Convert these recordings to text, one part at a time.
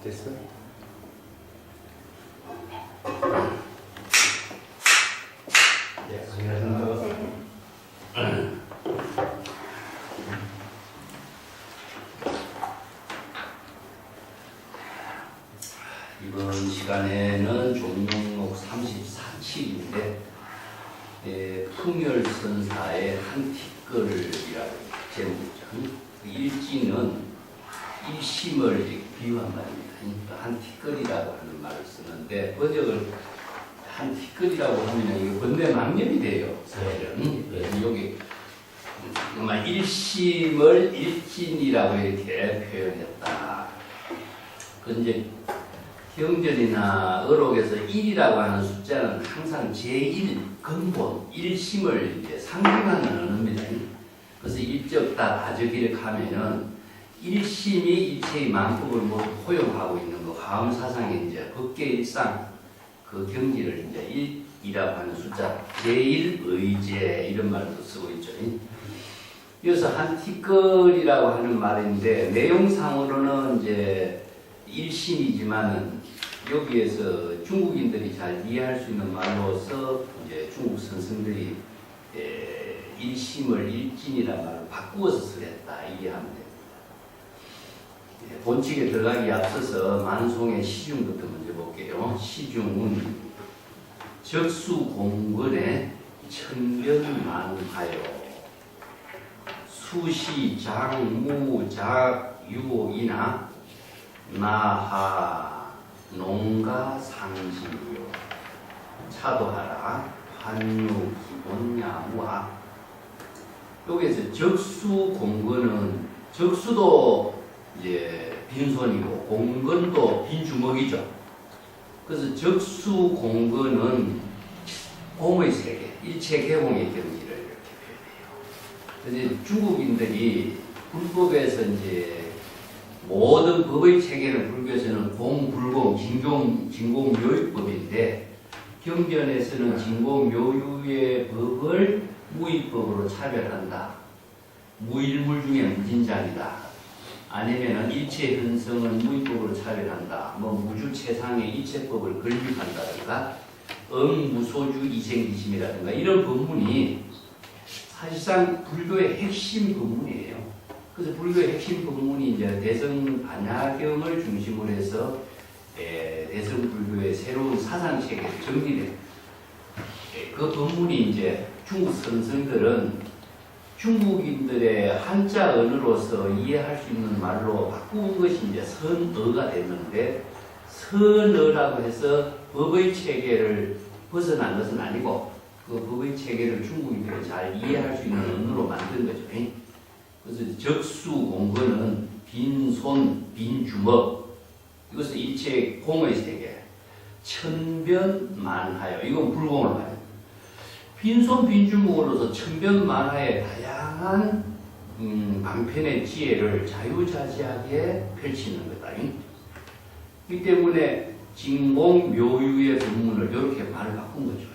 됐어? 네, 안녕하십니까. 이번 시간에는 종목록 34칠인데 풍열선사의 한티끌이라고 제목이죠. 그 일지는 일심을 비유한 말입니다. 그러니까 한티끌이라고 하는 말을 쓰는데 번역을 한티끌이라고 하면 이게 번뇌망념이 돼요. 사실은. 그래서 여기 정말 일심을 일진이라고 이렇게 표현했다. 그 이제 경전이나 어록에서 1이라고 하는 숫자는 항상 제1 근본, 일심을 이제 상징하는 언어입니다. 그래서 일적다, 다적이렇게 하면은 일심이 일체의 만법을 모두 포용하고 있는 거, 화엄사상의 이제 법계일상 그 경지를 이제 1이라고 하는 숫자, 제1 의제 이런 말도 쓰고 있죠. 이어서 한티끌이라고 하는 말인데 내용상으로는 이제 일심이지만은 여기에서 중국인들이 잘 이해할 수 있는 말로서 이제 중국 선생들이 일심을 일진이라는 말을 바꾸어서 쓰랬다 이해하면 됩니다. 본칙에 들어가기 앞서서 만송의 시중부터 먼저 볼게요. 시중은 적수공근에 천변만하여 수시 장무작유이나 나하 농가 상신이요 차도하라 환유 기본야무하. 여기에서 적수 공근은 적수도 이제 빈손이고 공근도 빈주먹이죠. 그래서 적수 공근은 공의 세계, 일체 개공의 경지를 이렇게 표현해요. 그래서 중국인들이 불법에서 이제 모든 법의 체계는 불교에서는 공불공, 진공묘유법인데 경전에서는 진공묘유의 법을 무의법으로 차별한다. 무일물 중에 무진장이다. 아니면 일체 현성은 무의법으로 차별한다. 무주체상의 일체법을 건립한다든가 응무소주 이생기심이라든가 이런 법문이 사실상 불교의 핵심 법문이에요. 그래서 불교의 핵심 법문이 이제 대성 반야경을 중심으로 해서 대성 불교의 새로운 사상 체계를 정리된 그 법문이 이제 중국 선생들은 중국인들의 한자 언어로서 이해할 수 있는 말로 바꾼 것이 이제 선어가 됐는데 선어라고 해서 법의 체계를 벗어난 것은 아니고 그 법의 체계를 중국인들이 잘 이해할 수 있는 언어로 만든 거죠. 그래서 적수공근은 빈손, 빈주먹 이것은 일체 공의 세계 천변만하여 이건 불공을 말해요. 빈손, 빈주먹으로서 천변만하의 다양한 방편의 지혜를 자유자재하게 펼치는 거다. 이 때문에 진공묘유의 법문을 이렇게 말을 바꾼 거죠.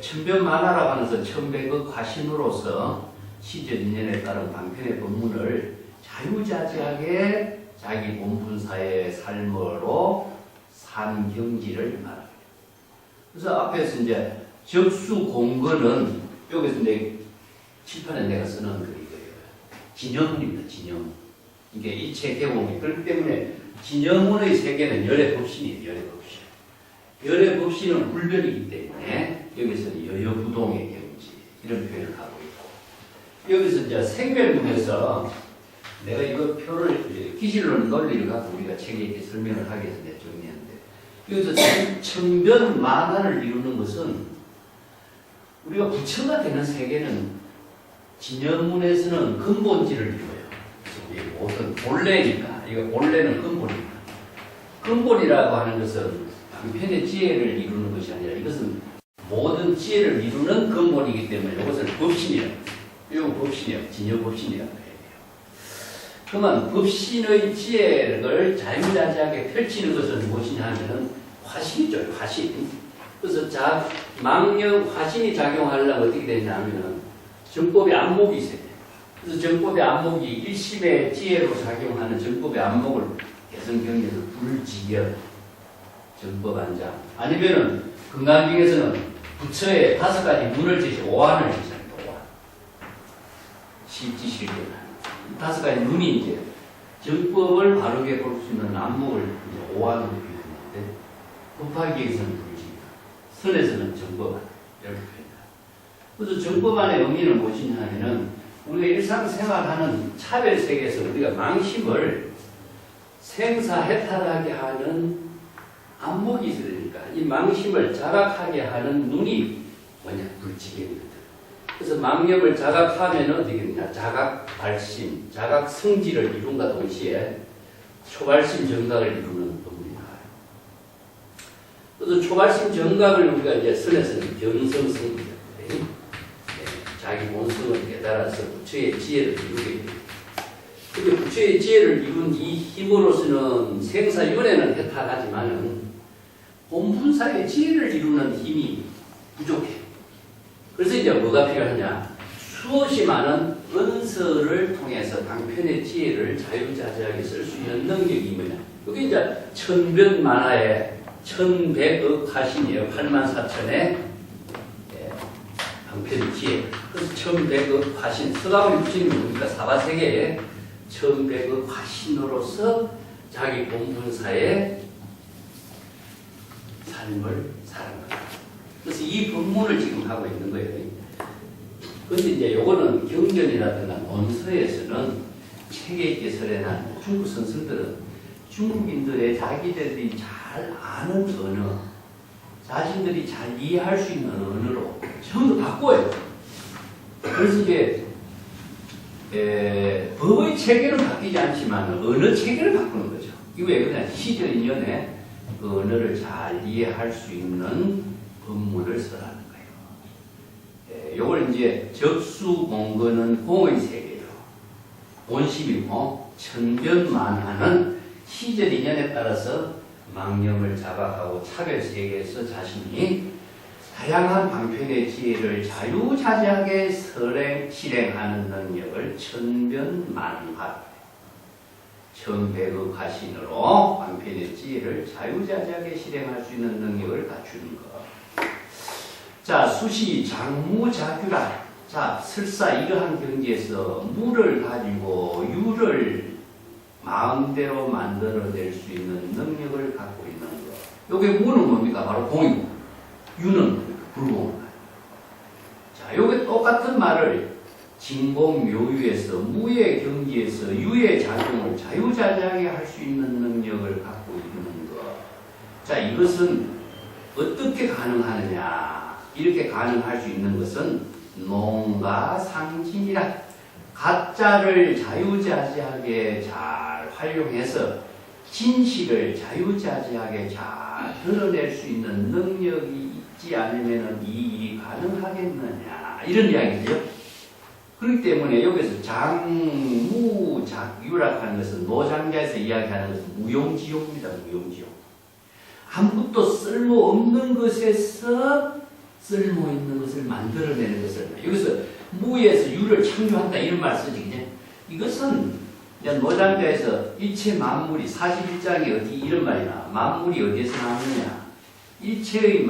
천변만하라고 하면서 천백의 과신으로서 시제인연에 따른 방편의 법문을 자유자재하게 자기 본분사의 삶으로 산 경지를 말합니다. 그래서 앞에서 이제 적수공근은 여기서 이제 칠판에 내가 쓰는 글이에요. 진영문입니다. 진영. 이게 일체 개공이 그렇기 때문에 진영문의 세계는 열의 법신이에요. 열의 법신. 열의 법신은 불변이기 때문에 여기서는 여여부동의 경지 이런 표현을 하고 있고 여기서 이제 생멸문에서 내가 이거 표를 기실론 논리를 갖고 우리가 책에 이렇게 설명을 하기 위해서 내가 정리했는데 여기서 천변만화를 이루는 것은 우리가 부처가 되는 세계는 진영문에서는 근본질을 이루어요. 그래서 모든 본래니까 이거 본래는 근본이니까 근본이라고 하는 것은 방편의 지혜를 이루는 것이 아니라 이것은 모든 지혜를 이루는 근본이기 때문에 이것을 법신이라고 해요. 이거 법신이에요. 진여법신이라고 해야 돼요. 그러면 법신의 지혜를 자유자재하게 펼치는 것은 무엇이냐 하면 화신이죠. 화신. 그래서 망령 화신이 작용하려면 어떻게 되냐 하면 정법의 안목이 있어야 돼요. 그래서 정법의 안목이 일심의 지혜로 작용하는 정법의 안목을 개성경에서 불지열 정법안장 아니면은 건강중에서는 부처의 5가지 문을 제시 오한을 제시합니다. 오한 십지실견 5가지 문이 이제 정법을 바르게 볼 수 있는 안목을 이제 오한으로 표현했는데 법화기에서는 불지열 선에서는 정법안 이렇게 표현합니다. 그래서 정법안의 의미는 무엇이냐 하면은 우리가 일상생활하는 차별 세계에서 우리가 망심을 생사해탈하게 하는 안목이 있으니까 이 망심을 자각하게 하는 눈이 뭐냐? 불지경이거든. 그래서 망념을 자각하면 어떻게 되냐? 자각 발심, 자각 성지를 이룬과 동시에 초발심 정각을 이루는 법문이 나와요. 그래서 초발심 정각을 우리가 이제 선에서는 견성성이라고 해요. 자기 본성을 깨달아서 부처의 지혜를 이루게 됩니다. 근데 부처의 지혜를 이룬 이 힘으로서는 생사윤회는 해탈하지만은 본분사의 지혜를 이루는 힘이 부족해. 그래서 이제 뭐가 필요하냐? 수없이 많은 은서를 통해서 방편의 지혜를 자유자재하게 쓸 수 있는 능력이 뭐냐? 그게 이제 천변만화의 1100억 화신이에요. 84,000의 방편의 지혜. 그래서 1100억 화신. 서가모니 부처님은 뭡니까? 사바세계에 1100억 화신으로서 자기 본분사의 삶을 사는 거예요. 그래서 이 법문을 지금 하고 있는 거예요. 그런데 이제 요거는 경전이라든가 논서에서는 책에 있게 설해난 중국 선생들은 중국인들의 자기들이 잘 아는 언어, 자신들이 잘 이해할 수 있는 언어로 전부 바꿔요. 그래서 이제 법의 체계는 바뀌지 않지만 언어 체계를 바꾸는 거죠. 이거 왜 그러냐? 시절 인연에 그 언어를 잘 이해할 수 있는 법문을 설하는 거예요. 요걸 이제 적수공건은 공의 세계예요. 본심이고 천변만하는 시절 인연에 따라서 망념을 자각하고 차별 세계에서 자신이 다양한 방편의 지혜를 자유자재하게 실행하는 능력을 천변만화, 1100억 화신으로 방편의 지혜를 자유자재하게 실행할 수 있는 능력을 갖추는 것. 자, 수시 장무자규라. 자, 설사 이러한 경지에서 무를 가지고 유를 마음대로 만들어낼 수 있는 능력을 갖고 있는 것. 요게 무는 뭡니까? 바로 공이고, 유는 불공이다. 자, 요게 똑같은 말을 진공묘유에서 무의 경지에서 유의 작용을 자유자재하게 할 수 있는 능력을 갖고 있는 것. 자, 이것은 어떻게 가능하느냐? 이렇게 가능할 수 있는 것은 농가상진이라. 가짜를 자유자재하게 잘 활용해서 진실을 자유자재하게 잘 드러낼 수 있는 능력이 있지 않으면 이 일이 가능하겠느냐, 이런 이야기죠. 그렇기 때문에 여기서 장무작유라고 하는 것은 노장자에서 이야기하는 것은 무용지용입니다. 무용지용. 아무것도 쓸모없는 것에서 쓸모있는 것을 만들어내는 것을, 여기서 무에서 유를 창조한다 이런 말 쓰지. 그냥 이것은 그냥 노장자에서 일체 만물이 41장이 어디 이런 말이나 만물이 어디에서 나오느냐, 일체의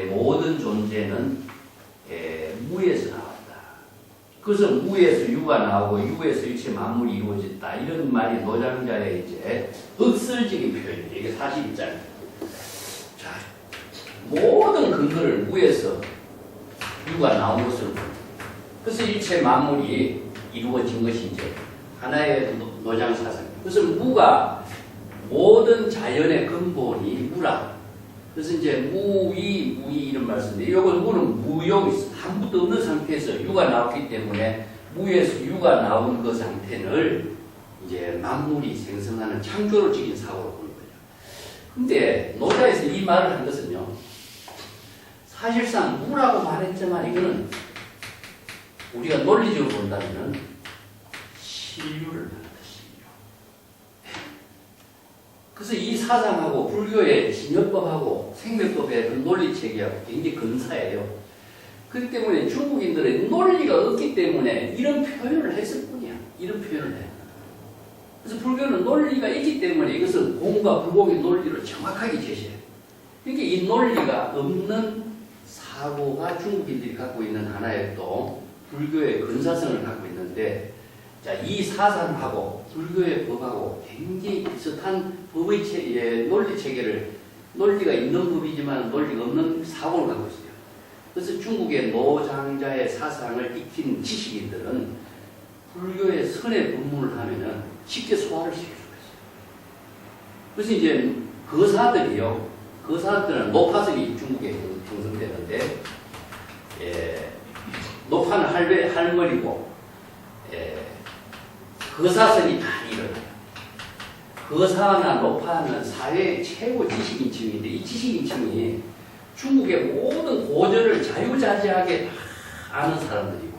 모든 존재는 무에서 나왔다. 그래서 무에서 유가 나오고 유에서 일체 만물이 이루어졌다 이런 말이 노장자의 이제 억설적인 표현이에요. 이게 41장. 자, 모든 근거를 무에서 유가 나온 것으로, 그래서 일체 만물이 이루어진 것이 이제 하나의 노장사상. 그래서 무가 모든 자연의 근본이 무라. 그래서 이제 무의 이런 말씀인데, 이건 무는 무용이 아무것도 없는 상태에서 유가 나왔기 때문에 무에서 유가 나온 그 상태를 이제 만물이 생성하는 창조로적인 사고로 보는 거죠. 근데 노자에서 이 말을 한 것은요, 사실상 무라고 말했지만 이거는 우리가 논리적으로 본다면 신류를 말한다. 신류. 그래서 이 사상하고 불교의 진여법하고 생명법의 그 논리체계하고 굉장히 근사해요. 그렇기 때문에 중국인들의 논리가 없기 때문에 이런 표현을 했을 뿐이야. 이런 표현을 해. 그래서 불교는 논리가 있기 때문에 이것은 공과 불공의 논리를 정확하게 제시해요. 그러니까 이 논리가 없는 사고가 중국인들이 갖고 있는 하나의 또 불교의 근사성을 갖고 있는데, 자, 이 사상하고 불교의 법하고 굉장히 비슷한 법의 논리 체계를, 논리가 있는 법이지만 논리가 없는 사고를 갖고 있어요. 그래서 중국의 노장자의 사상을 익힌 지식인들은 불교의 선의 법문을 하면은 쉽게 소화를 시킬 수가 있어요. 그래서 이제 거사들은 노파성이 중국에 형성되는데, 노파는 할머니고, 거사성이 많이 일어나요. 거사나 노파는 사회의 최고 지식인층인데, 이 지식인층이 중국의 모든 고전을 자유자재하게 다 아는 사람들이고,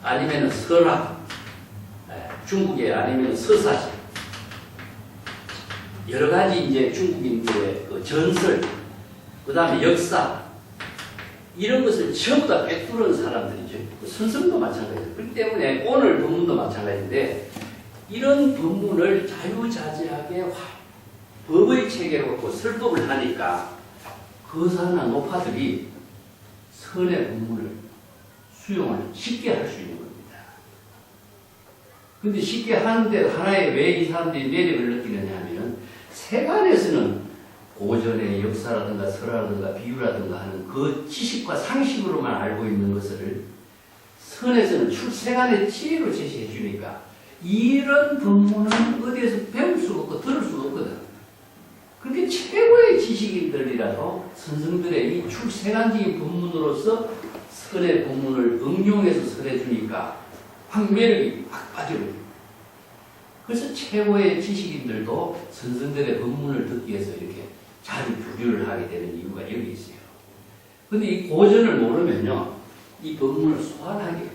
아니면 선학, 중국의 아니면 서사시, 여러 가지 이제 중국인들의 그 전설, 그 다음에 역사, 이런 것을 전부 다 꿰뚫은 사람들이죠. 선생도 마찬가지예요. 그렇기 때문에 오늘 법문도 마찬가지인데, 이런 법문을 자유자재하게 법의 체계로 갖고 설법을 하니까 거사나 노파들이 선의 법문을 수용을 쉽게 할 수 있는 겁니다. 근데 쉽게 하는데 하나의 왜 이 사람들이 매력을 느끼느냐 하면, 세간에서는 고전의 역사라든가 설화라든가 비유라든가 하는 그 지식과 상식으로만 알고 있는 것을 선에서는 출세간의 지혜로 제시해 주니까 이런 법문은 어디에서 배울 수가 없고 들을 수가 없거든. 그렇게 최고의 지식인들이라도 선생들의 이 출세간적인 법문으로서 선의 법문을 응용해서 설해주니까 확 매력이 확 빠져버려요. 그래서 최고의 지식인들도 선생들의 법문을 듣기 위해서 이렇게 자주 교류를 하게 되는 이유가 여기 있어요. 근데 이 고전을 모르면요, 이 법문을 소환하게,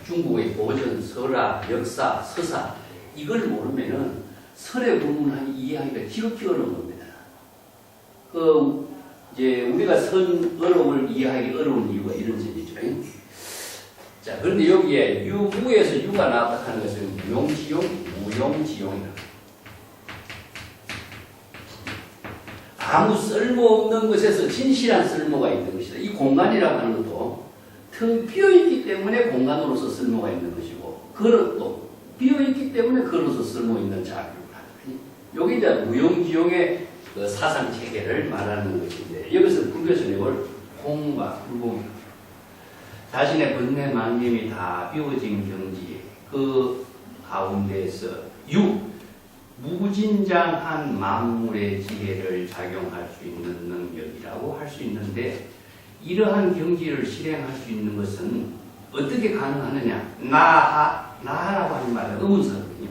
중국의 고전, 설화, 역사, 서사, 이걸 모르면은 설의 법문을 이해하기가 지극히 어려운 겁니다. 이제 우리가 선 어려움을 이해하기 어려운 이유가 이런 점이죠. 자, 그런데 여기에 유무에서 유가 나왔다 하는 것은 무용지용, 무용지용이라. 아무 쓸모없는 것에서 진실한 쓸모가 있는 것이다. 이 공간이라고 하는 것도 텅 비어있기 때문에 공간으로서 쓸모가 있는 것이고, 그릇도 비어있기 때문에 그릇으로서 쓸모 있는 작용을 하는 거니. 여기 이제 무용지용의 그 사상 체계를 말하는 것인데, 여기서 불교에서 이걸 공과 불공이라고. 자신의 번뇌 망념이 다 비워진 경지, 그 가운데에서 무진장한 만물의 지혜를 작용할 수 있는 능력이라고 할 수 있는데, 이러한 경지를 실행할 수 있는 것은 어떻게 가능하느냐? 나라고 하는 말은 의문사거든요.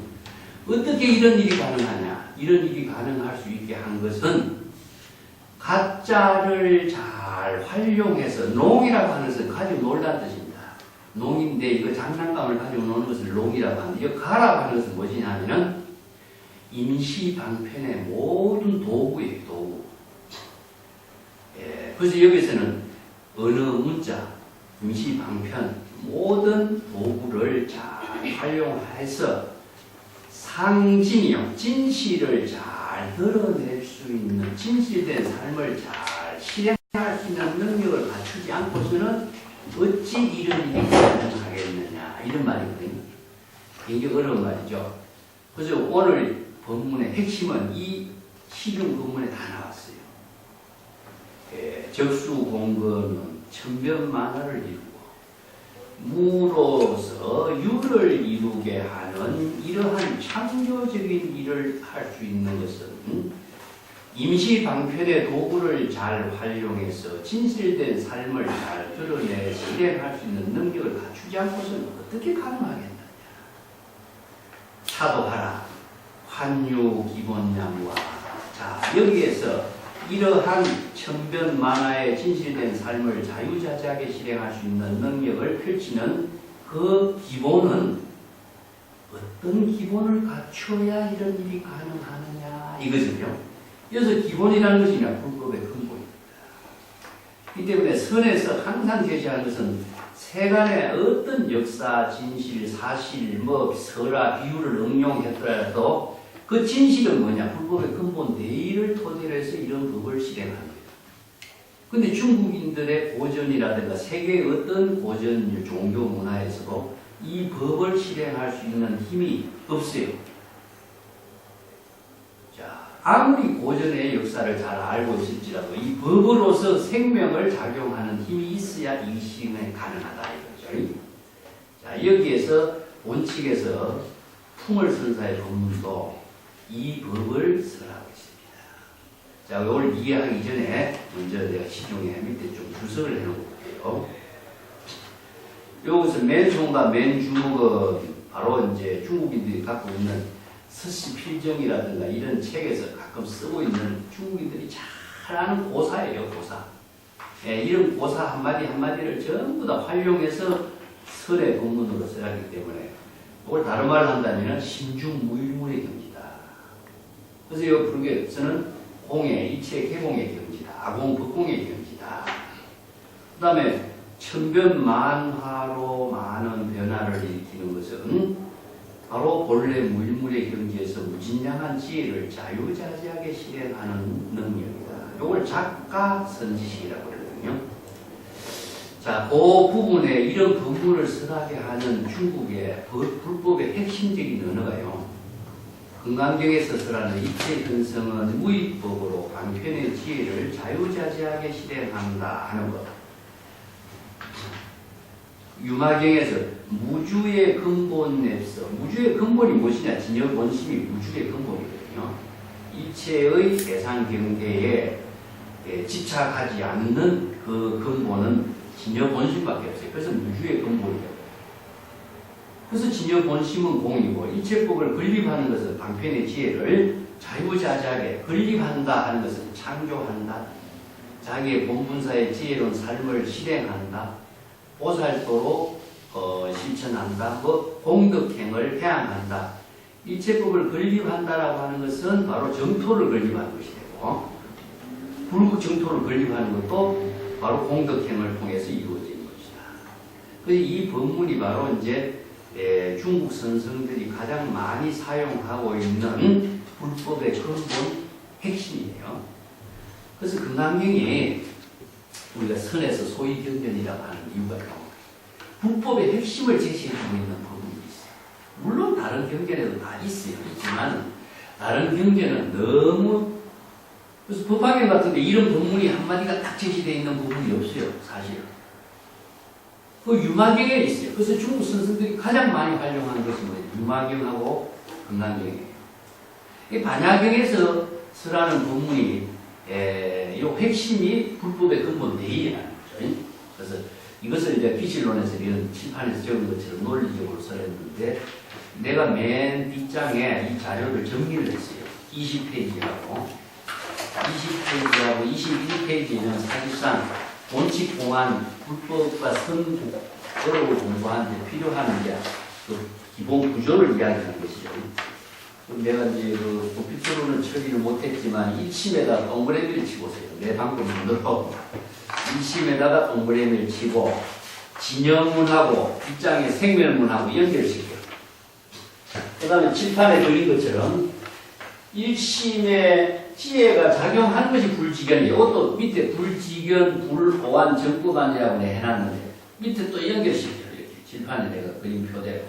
어떻게 이런 일이 가능하냐? 이런 일이 가능할 수 있게 한 것은 가짜를 잘 활용해서, 농이라고 하는 것은 가지고 놀란 뜻입니다. 농인데 이거 장난감을 가지고 노는 것을 농이라고 하는데, 이거 가라고 하는 것은 무엇이냐 하면은 임시방편의 모든 도구예요, 도구. 그래서 여기서는 어느 문자, 임시방편, 모든 도구를 잘 활용해서 상징이요, 진실을 잘 드러낼 수 있는, 진실된 삶을 잘 실행할 수 있는 능력을 갖추지 않고서는 어찌 이런 일이 가능하겠느냐, 이런 말이거든요. 굉장히 어려운 말이죠. 그래서 오늘 법문의 핵심은 이 시중 법문에 다 나왔어요. 적수공건은 천변만화를 이루고 무로서 유를 이루게 하는 이러한 창조적인 일을 할 수 있는 것은 임시방편의 도구를 잘 활용해서 진실된 삶을 잘 드러내 실행할 수 있는 능력을 갖추지 않고서는 어떻게 가능하겠느냐. 차도하라. 환유 기본양과. 자, 여기에서 이러한 천변만화의 진실된 삶을 자유자재하게 실행할 수 있는 능력을 펼치는 그 기본은 어떤 기본을 갖춰야 이런 일이 가능하느냐 이거죠. 여기서 기본이라는 것이 불법의 근본입니다. 이 때문에 선에서 항상 제시하는 것은 세간의 어떤 역사, 진실, 사실, 설화, 비유를 응용했더라도 그 진실은 뭐냐? 불법의 근본 대의를 토대로 해서 이런 법을 실행합니다. 근데 중국인들의 고전이라든가 세계의 어떤 고전 종교 문화에서도 이 법을 실행할 수 있는 힘이 없어요. 자, 아무리 고전의 역사를 잘 알고 있을지라도 이 법으로서 생명을 작용하는 힘이 있어야 이 실행이 가능하다 이거죠. 자, 여기에서 원칙에서 풍월선사의 법문도 이 법을 설하고 있습니다. 자, 이걸 이해하기 전에 먼저 내가 시중에 밑에 좀 주석을 해놓고 볼게요. 여기서 맨 총과 맨 주목은 바로 이제 중국인들이 갖고 있는 서시필정이라든가 이런 책에서 가끔 쓰고 있는 중국인들이 잘 아는 고사예요, 고사. 예, 이런 고사 한마디 한마디를 전부 다 활용해서 설의 본문으로 써야하기 때문에 이걸 다른 말을 한다면 신중무일물의 경지다. 그래서 이 불교에서는 공의, 이체 개공의 경지다. 아공, 법공의 경지다. 그 다음에 천변만화로 많은 변화를 일으키는 것은 바로 본래 무일물의 경지에서 무진량한 지혜를 자유자재하게 실행하는 능력이다. 이걸 작가 선지식이라고 그러거든요. 자, 그 부분에 이런 법문을 설하게 하는 중국의 불법의 핵심적인 언어가요. 금강경에서 설하는 이체 근성은 무익법으로 방편의 지혜를 자유자재하게 실행한다 하는 것. 유마경에서 무주의 근본에서 무주의 근본이 무엇이냐? 진여본심이 무주의 근본이거든요. 이체의 대상 경계에 집착하지 않는 그 근본은 진여본심밖에 없어요. 그래서 무주의 근본이에요. 그래서 진여본심은 공이고 이체법을 건립하는 것은 방편의 지혜를 자유자재하게 건립한다 하는 것은 창조한다. 자기의 본분사의 지혜로운 삶을 실행한다. 보살도로 실천한다. 공덕행을 해양한다. 이체법을 건립한다라고 하는 것은 바로 정토를 건립하는 것이 되고 불국 정토를 건립하는 것도 바로 공덕행을 통해서 이루어지는 것이다. 그래서 이 법문이 바로 이제 중국 선성들이 가장 많이 사용하고 있는 불법의 근본 핵심이에요. 그래서 금강경이 우리가 선에서 소위경전이라고 하는 이유가 불법의 핵심을 제시해주고 있는 부분이 있어요. 물론 다른 경전에도 다 있어요. 있지만 다른 경전은 너무 그래서 법화경 같은데 이런 법문이 한마디가 딱 제시되어 있는 부분이 없어요. 사실. 그 유마경에 있어요. 그래서 중국 선생들이 가장 많이 활용하는 것이 뭐예요? 유마경하고 금강경이에요. 이 반야경에서 설하는 법문이 이 핵심이 불법의 근본 대의라는 거죠. 그래서 이것을 이제 기실론에서 이런 칠판에서 적은 것처럼 논리적으로 설했는데 내가 맨 뒷장에 이 자료를 정리를 했어요. 20페이지하고 21페이지는 사실상 원칙 공안 불법과 선국어를 공부하는데 필요한 이제 그 기본 구조를 이야기하는 것이죠. 내가 이제 그 도피표로는 처리를 못했지만 1심에다 동그라미를 치고서요. 내 방법으로 1심에다가 동그라미를 치고 진영문하고 뒷장의 생멸문하고 연결시켜요. 그 다음에 칠판에 그린 것처럼 1심에 지혜가 작용하는 것이 불지견이에요. 이것도 밑에 불지견, 불오한, 정법안이라고 해놨는데 밑에 또 연결시켜요. 이렇게 칠판에 내가 그림 표대로.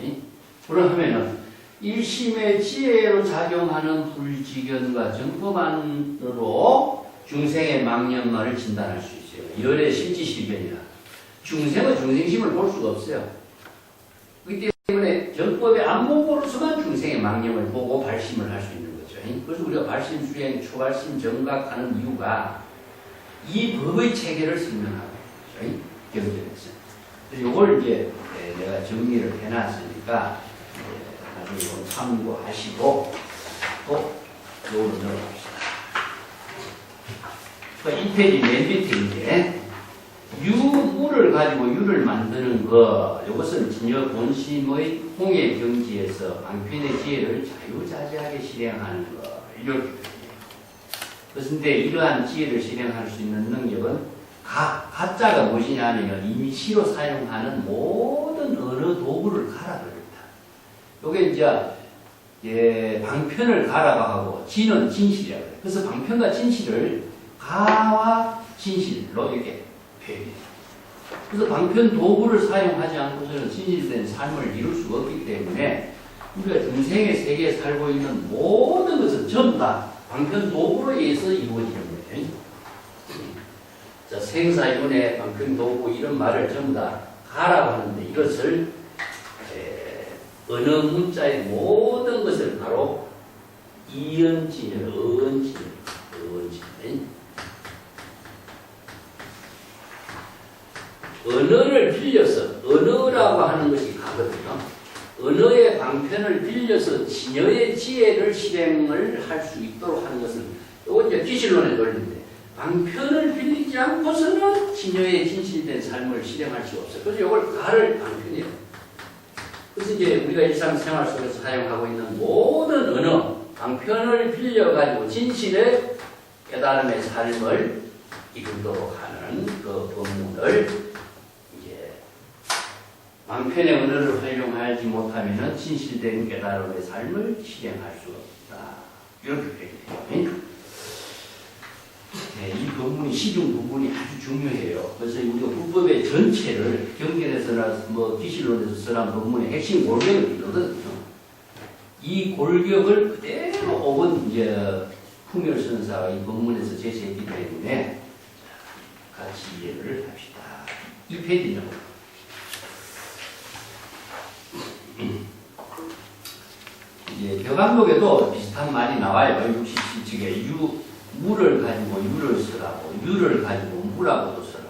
그러면은 1심의 지혜로 작용하는 불지견과 정법안으로 중생의 망념만을 진단할 수 있어요. 열의 실지실견이라. 중생은 중생심을 볼 수가 없어요. 그렇기 때문에 정법의 안목으로서만 중생의 망념을 보고 발심을 할 수 있는 거죠. 그래서 우리가 발심, 수행, 초발심, 정각하는 이유가 이 법의 체계를 설명하고 있죠. 경전에서. 그래서 이걸 이제 내가 정리를 해놨으니까 나중에 참고하시고 또 요거를 넣어봅시다. 그러니까 이 페이지 맨 밑에 이제 유물을 가지고 유를 만드는 것, 이것은 진여 본심의 홍의 경지에서 방편의 지혜를 자유자재하게 실행하는 것, 이렇게. 그런데 이러한 지혜를 실행할 수 있는 능력은 가짜가 무엇이냐 하면 임시로 사용하는 모든 언어 도구를 가라버립니다. 요게 이제 방편을 가라고 하고 진은 진실이라고 해요. 그래서 방편과 진실을 가와 진실로 이렇게 표현해요. 그래서 방편 도구를 사용하지 않고서는 진실된 삶을 이룰 수가 없기 때문에 우리가 중생의 세계에 살고 있는 모든 것은 전부 다 방편 도구로 의해서 이루어지는 거예요. 자, 생사윤회, 방편 도구 이런 말을 전부 다 가라고 하는데 이것을 언어 문자의 모든 것을 바로 이언진열, 어언진열. 언어를 빌려서, 언어라고 하는 것이 가거든요. 언어의 방편을 빌려서 진여의 지혜를 실행을 할 수 있도록 하는 것은, 이건 이제 기실론의 논리인데, 방편을 빌리지 않고서는 진여의 진실된 삶을 실행할 수가 없어요. 그래서 이걸 가를 방편이에요. 그래서 이제 우리가 일상생활 속에서 사용하고 있는 모든 언어, 방편을 빌려가지고 진실의 깨달음의 삶을 이루도록 하는 그 법문을 방편의 언어를 활용하지 못하면 진실된 깨달음의 삶을 실행할 수 없다. 이렇게 표현해요. 네, 이 법문이 시중 부분이 아주 중요해요. 그래서 우리가 불법의 전체를 경전에서나 기실론에서 써난 법문의 핵심 골격을 이루거든요. 이 골격을 그대로 옥은 이제 풍열 선사가 이 법문에서 제시했기 때문에 같이 이해를 합시다. 이 페이지는 이제 벼감록에도 비슷한 말이 나와요. 67쪽에 무를 가지고 유를 쓰라고, 유를 가지고 무라고도 쓰라고.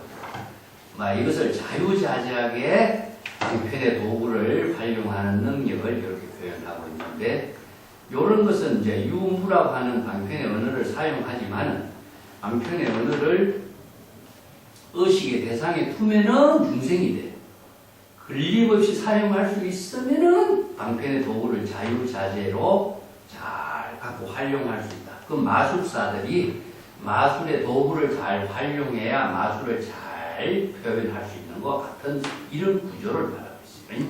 이것을 자유자재하게 방편의 도구를 활용하는 능력을 이렇게 표현하고 있는데, 이런 것은 이제 유무라고 하는 방편의 언어를 사용하지만, 방편의 언어를 의식의 대상에 두면은 중생이 돼. 걸림없이 사용할 수 있으면은 방편의 도구를 자유자재로 잘 갖고 활용할 수 있다. 그 마술사들이 마술의 도구를 잘 활용해야 마술을 잘 표현할 수 있는 것 같은 이런 구조를 말하고 있어요.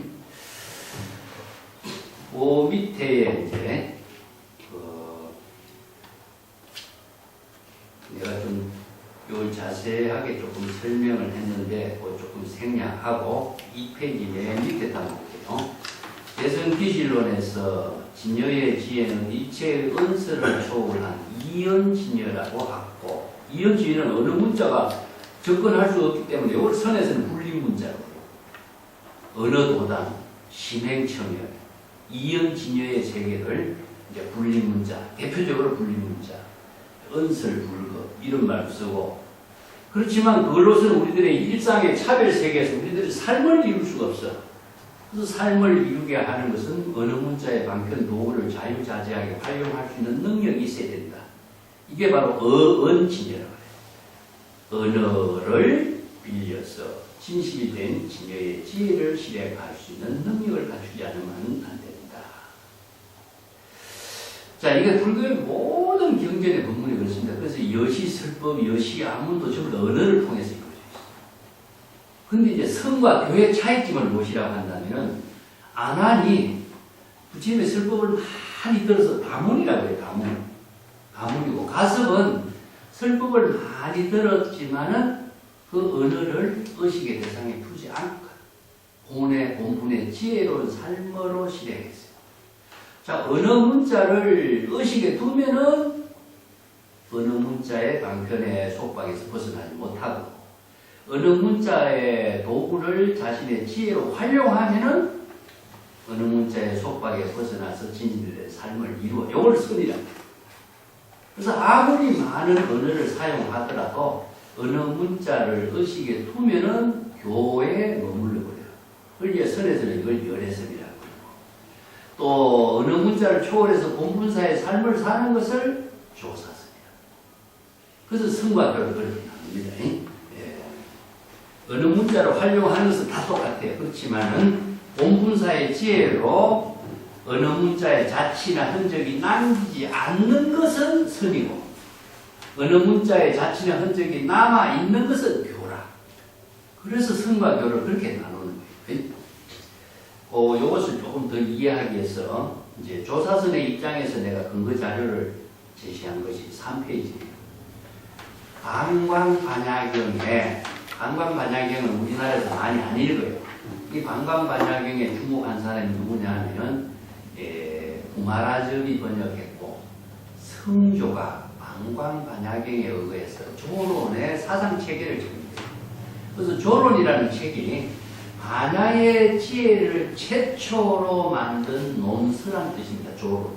그 밑에 이제 내가 좀 요 자세하게 조금 설명을 했는데 조금 생략하고 이 페이지 맨 밑에 다 볼게요. 대승기실론에서 진여의 지혜는 이체의 은서를 초월한 이언진여라고 하고, 이언진여는 어느 문자가 접근할 수 없기 때문에 이걸 선에서는 분리문자로 언어도당, 심행청열, 이언진여의 세계를 이제 분리문자, 대표적으로 분리문자, 은설불급 이런 말을 쓰고, 그렇지만 그걸로서는 우리들의 일상의 차별 세계에서 우리들의 삶을 이룰 수가 없어. 그래서 삶을 이루게 하는 것은 언어 문자의 방편 도구를 자유자재하게 활용할 수 있는 능력이 있어야 된다. 이게 바로 어언진여라고 해요. 언어를 빌려서 진실이 된 진여의 지혜를 실행할 수 있는 능력을 갖추지 않으면 안 된다. 자, 이게 불교의 모든 경전의 본문이 그렇습니다. 그래서 여시, 설법, 여시, 아문도 전부 다 언어를 통해서 이루어져 있어요. 근데 이제 성과 교의 차이점을 무엇이라고 한다면은, 안한이 부처님의 설법을 많이 들어서 다문이라고 해요. 다문이고, 가섭은 설법을 많이 들었지만은 그 언어를 의식의 대상에 두지 않고 본분의 지혜로운 삶으로 실행했어요. 자, 언어 문자를 의식에 두면은 언어 문자의 방편의 속박에서 벗어나지 못하고, 어느 문자의 도구를 자신의 지혜로 활용하면은 어느 문자의 속박에 벗어나서 진실된 삶을 이루어. 이걸 선이라고. 그래서 아무리 많은 언어를 사용하더라도 어느 문자를 의식에 두면은 교에 머물러 버려요. 그걸 선에서는 이걸 열애선이라고. 또 어느 문자를 초월해서 본분사의 삶을 사는 것을 조사선이라. 그래서 성과 교를 그렇게 나눕니다. 어느 문자를 활용하는 것은 다 똑같아요. 그렇지만은 본분사의 지혜로 어느 문자의 자취나 흔적이 남기지 않는 것은 선이고, 어느 문자의 자취나 흔적이 남아있는 것은 교라. 그래서 성과 교를 그렇게 나누는 거예요. 요것을 조금 더 이해하기 위해서 이제 조사선의 입장에서 내가 근거 자료를 제시한 것이 3페이지입니다. 관광반야경은 우리나라에서 많이 안 읽어요. 이 관광반야경에 주목한 사람이 누구냐 하면은 구마라접이 번역했고 성조가 관광반야경에 의해서 조론의 사상체계를 정립해요. 그래서 조론이라는 책이 반야의 지혜를 최초로 만든 논서란 뜻입니다. 조론.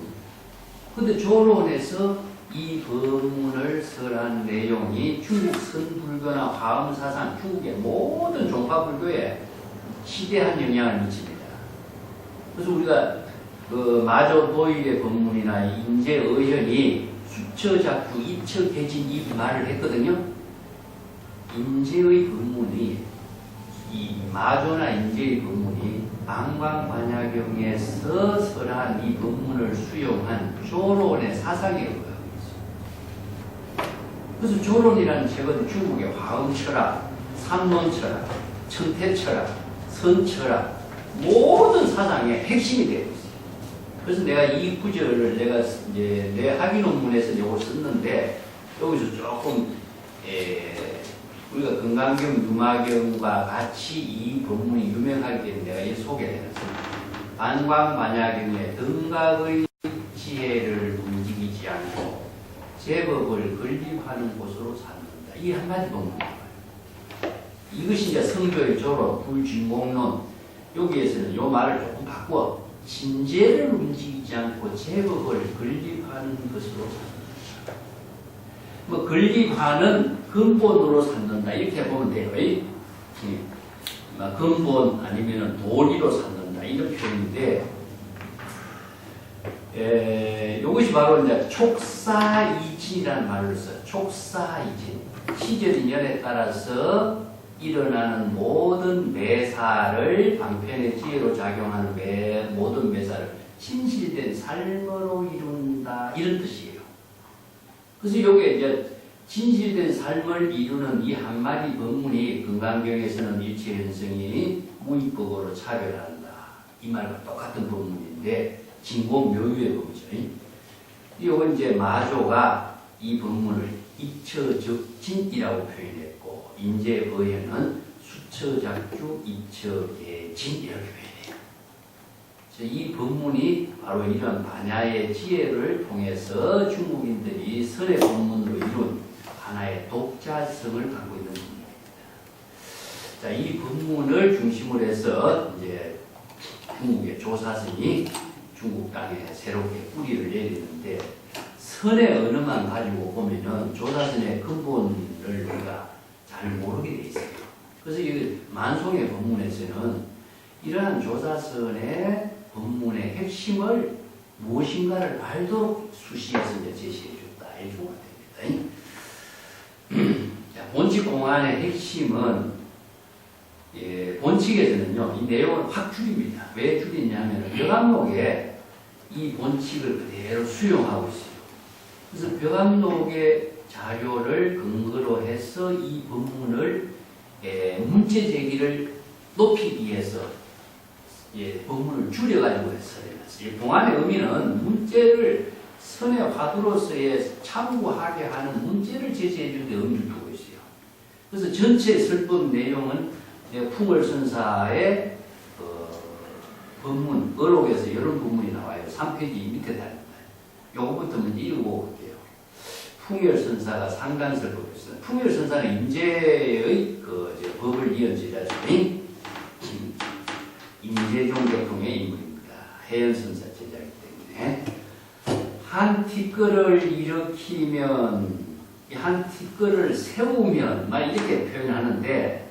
근데 조론에서 이 법문을 설한 내용이 중국 선불교나 화엄사상, 중국의 모든 종파불교에 시대한 영향을 미칩니다. 그래서 우리가 그 마조 도일의 법문이나 인제의현이 수처작주, 이처개진 이 말을 했거든요. 인제의 법문이 이 마조나 인제의 법문이 방광반야경에서 설한 이 법문을 수용한 조론의 사상에 의하고 있습니다. 그래서 조론이라는 책은 중국의 화엄철학, 삼론철학, 청태철학, 선철학 모든 사상의 핵심이 되고 있어요. 그래서 내가 이 구절을 내가 이제 내 학위 논문에서 이걸 썼는데 여기서 조금 우리가 건강경, 유마경과 같이 이 법문이 유명하기 때문에 내가 이 소개를 해놨습니다. 반광반야경의 등각의 지혜를 움직이지 않고 제법을 건립하는 곳으로 삼는다. 이 한마디 법문입니다. 이것이 이제 성교의 조론, 불진공론. 여기에서는 이 말을 조금 바꾸어 진제를 움직이지 않고 제법을 건립하는 것으로 삼는다. 뭐 건립하는 근본으로 삼는다 이렇게 보면 돼요. 근본 아니면 도리로 삼는다 이런 표현인데 이것이 바로 이제 촉사이진이라는 말을 써요. 촉사이진. 시절인연에 따라서 일어나는 모든 매사를 방편의 지혜로 작용하는 모든 매사를 진실된 삶으로 이룬다 이런 뜻이에요. 그래서 이게 이제 진실된 삶을 이루는 이 한마디 법문이 건강경에서는 일체현성이 무의법으로 차별한다. 이 말과 똑같은 법문인데 진공묘유의 법이죠. 이건 이제 마조가 이 법문을 이처적진이라고 표현했고 인제의현은 수처작주 이처개진 이렇게 표현해요. 이 법문이 바로 이런 반야의 지혜를 통해서 중국인들이 선의 법문으로 이룬 하나의 독자성을 갖고 있는 법문입니다. 자, 이 법문을 중심으로 해서 이제 중국의 조사선이 중국 땅에 새롭게 뿌리를 내리는데 선의 언어만 가지고 보면은 조사선의 근본을 우리가 잘 모르게 돼 있어요. 그래서 이 만송의 법문에서는 이러한 조사선의 법문의 핵심을 무엇인가를 알도록 수시에서 이제 제시해 줬다. 이렇게 보면 됩니다. 자, 본칙 공안의 핵심은 본칙에서는요, 이 내용을 확 줄입니다. 왜 줄이냐면 벼감록에 이 본칙을 그대로 수용하고 있어요. 그래서 벼감록의 자료를 근거로 해서 이 법문을 문제 제기를 높이기 위해서 법문을 줄여가지고 설해놨어요. 공안의 의미는 문제를 선의 화두로서의 참고하게 하는 문제를 제시해 주는 데 의미를 두고 있어요. 그래서 전체 설법 내용은 풍월선사의 법문, 어록에서 이런 법문이 나와요. 3페이지 밑에 달립니다. 요거부터 먼저 읽어볼게요. 풍월선사가 상간설법이었어요. 풍월선사는 인제의 법을 이은 제자죠. 인제종계통의 인물입니다. 해연선사 제자이기 때문에 한 티끌을 일으키면 한 티끌을 세우면 막 이렇게 표현하는데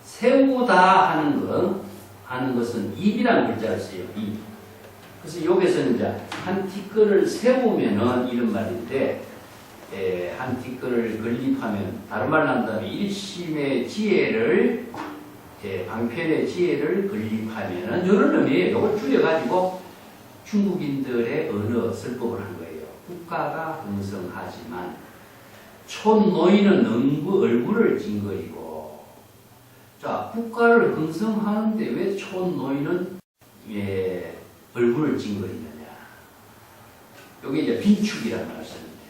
세우다 하는 것은 입이라는 글자를 써요. 입. 그래서 여기서는 이제 한 티끌을 세우면은 이런 말인데 한 티끌을 건립하면 다른 말로 한다면 일심의 지혜를 방편의 지혜를 건립하면은 이런 의미에요. 이걸 줄여가지고 중국인들의 언어 설법을 한 거예요. 국가가 흥성하지만 촌노인은 얼굴을 찡그리고. 자, 국가를 형성하는데 왜 촌노인은 얼굴을 찡그리느냐. 이게 이제 빈축이라는 말씀입니다.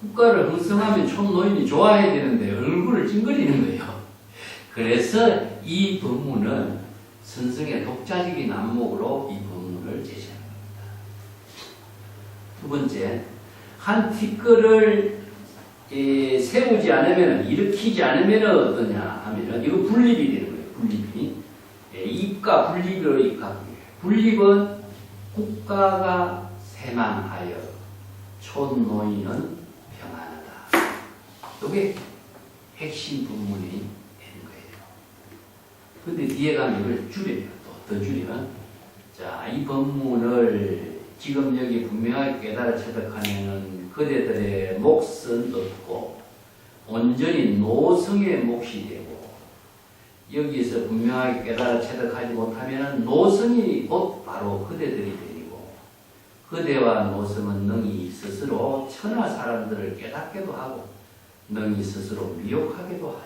국가를 형성하면 촌노인이 좋아해야 되는데 얼굴을 찡그리는 거예요. 그래서 이 법문은 선생의 독자적인 안목으로 이 법문을 제시합니다. 두 번째, 한 티끌을 세우지 않으면, 일으키지 않으면 어떠냐 하면, 이거 분립이 되는 거예요. 분립이. 입과 분립을 입각이에요. 분립은 국가가 세만하여 촌노인은 평안하다. 이게 핵심 본문이 되는 거예요. 근데 뒤에 가면 이걸 줄여요. 또 더 줄이면, 자, 이 본문을 지금 여기 분명하게 깨달아 체득하면은 그대들의 몫은 없고 온전히 노성의 몫이 되고, 여기서 분명하게 깨달아 체득하지 못하면은 노성이 곧 바로 그대들이 되고, 그대와 노성은 능히 스스로 천하 사람들을 깨닫게도 하고 능히 스스로 미혹하게도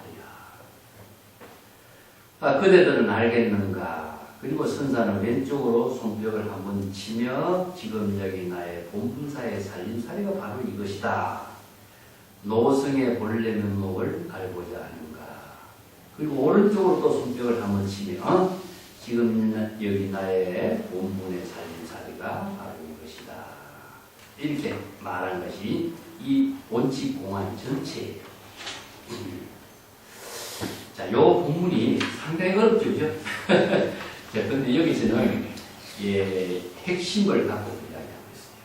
하리라. 그대들은 알겠는가? 그리고 선사는 왼쪽으로 손뼉을 한번 치며 지금 여기 나의 본분사의 살림살이가 바로 이것이다. 노성의 본래 면목을 알고자 하는가. 그리고 오른쪽으로 또 손뼉을 한번 치며 지금 여기 나의 본분의 살림살이가 바로 이것이다. 이렇게 말한 것이 이 원칙 공안 전체예요. 자, 요 본문이 상당히 어렵죠, 그죠? 자, 근데 여기서는 핵심을 갖고 이야기하고 있어요.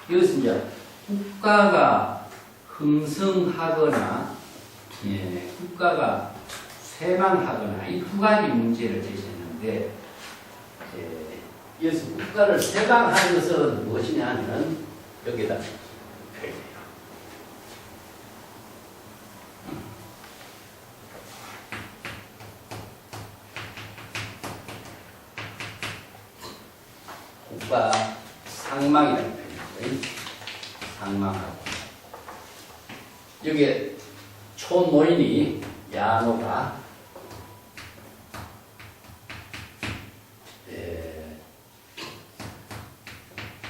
이것은 이제 국가가 흥성하거나, 국가가 쇠망하거나 이 두 가지 문제를 제시했는데, 여기서 국가를 쇠망하는 것은 무엇이냐 하면 여기다 펼쳐요. 국가 상망이라는 표현이에요. 상망하고. 여기에 촌노인이 야노가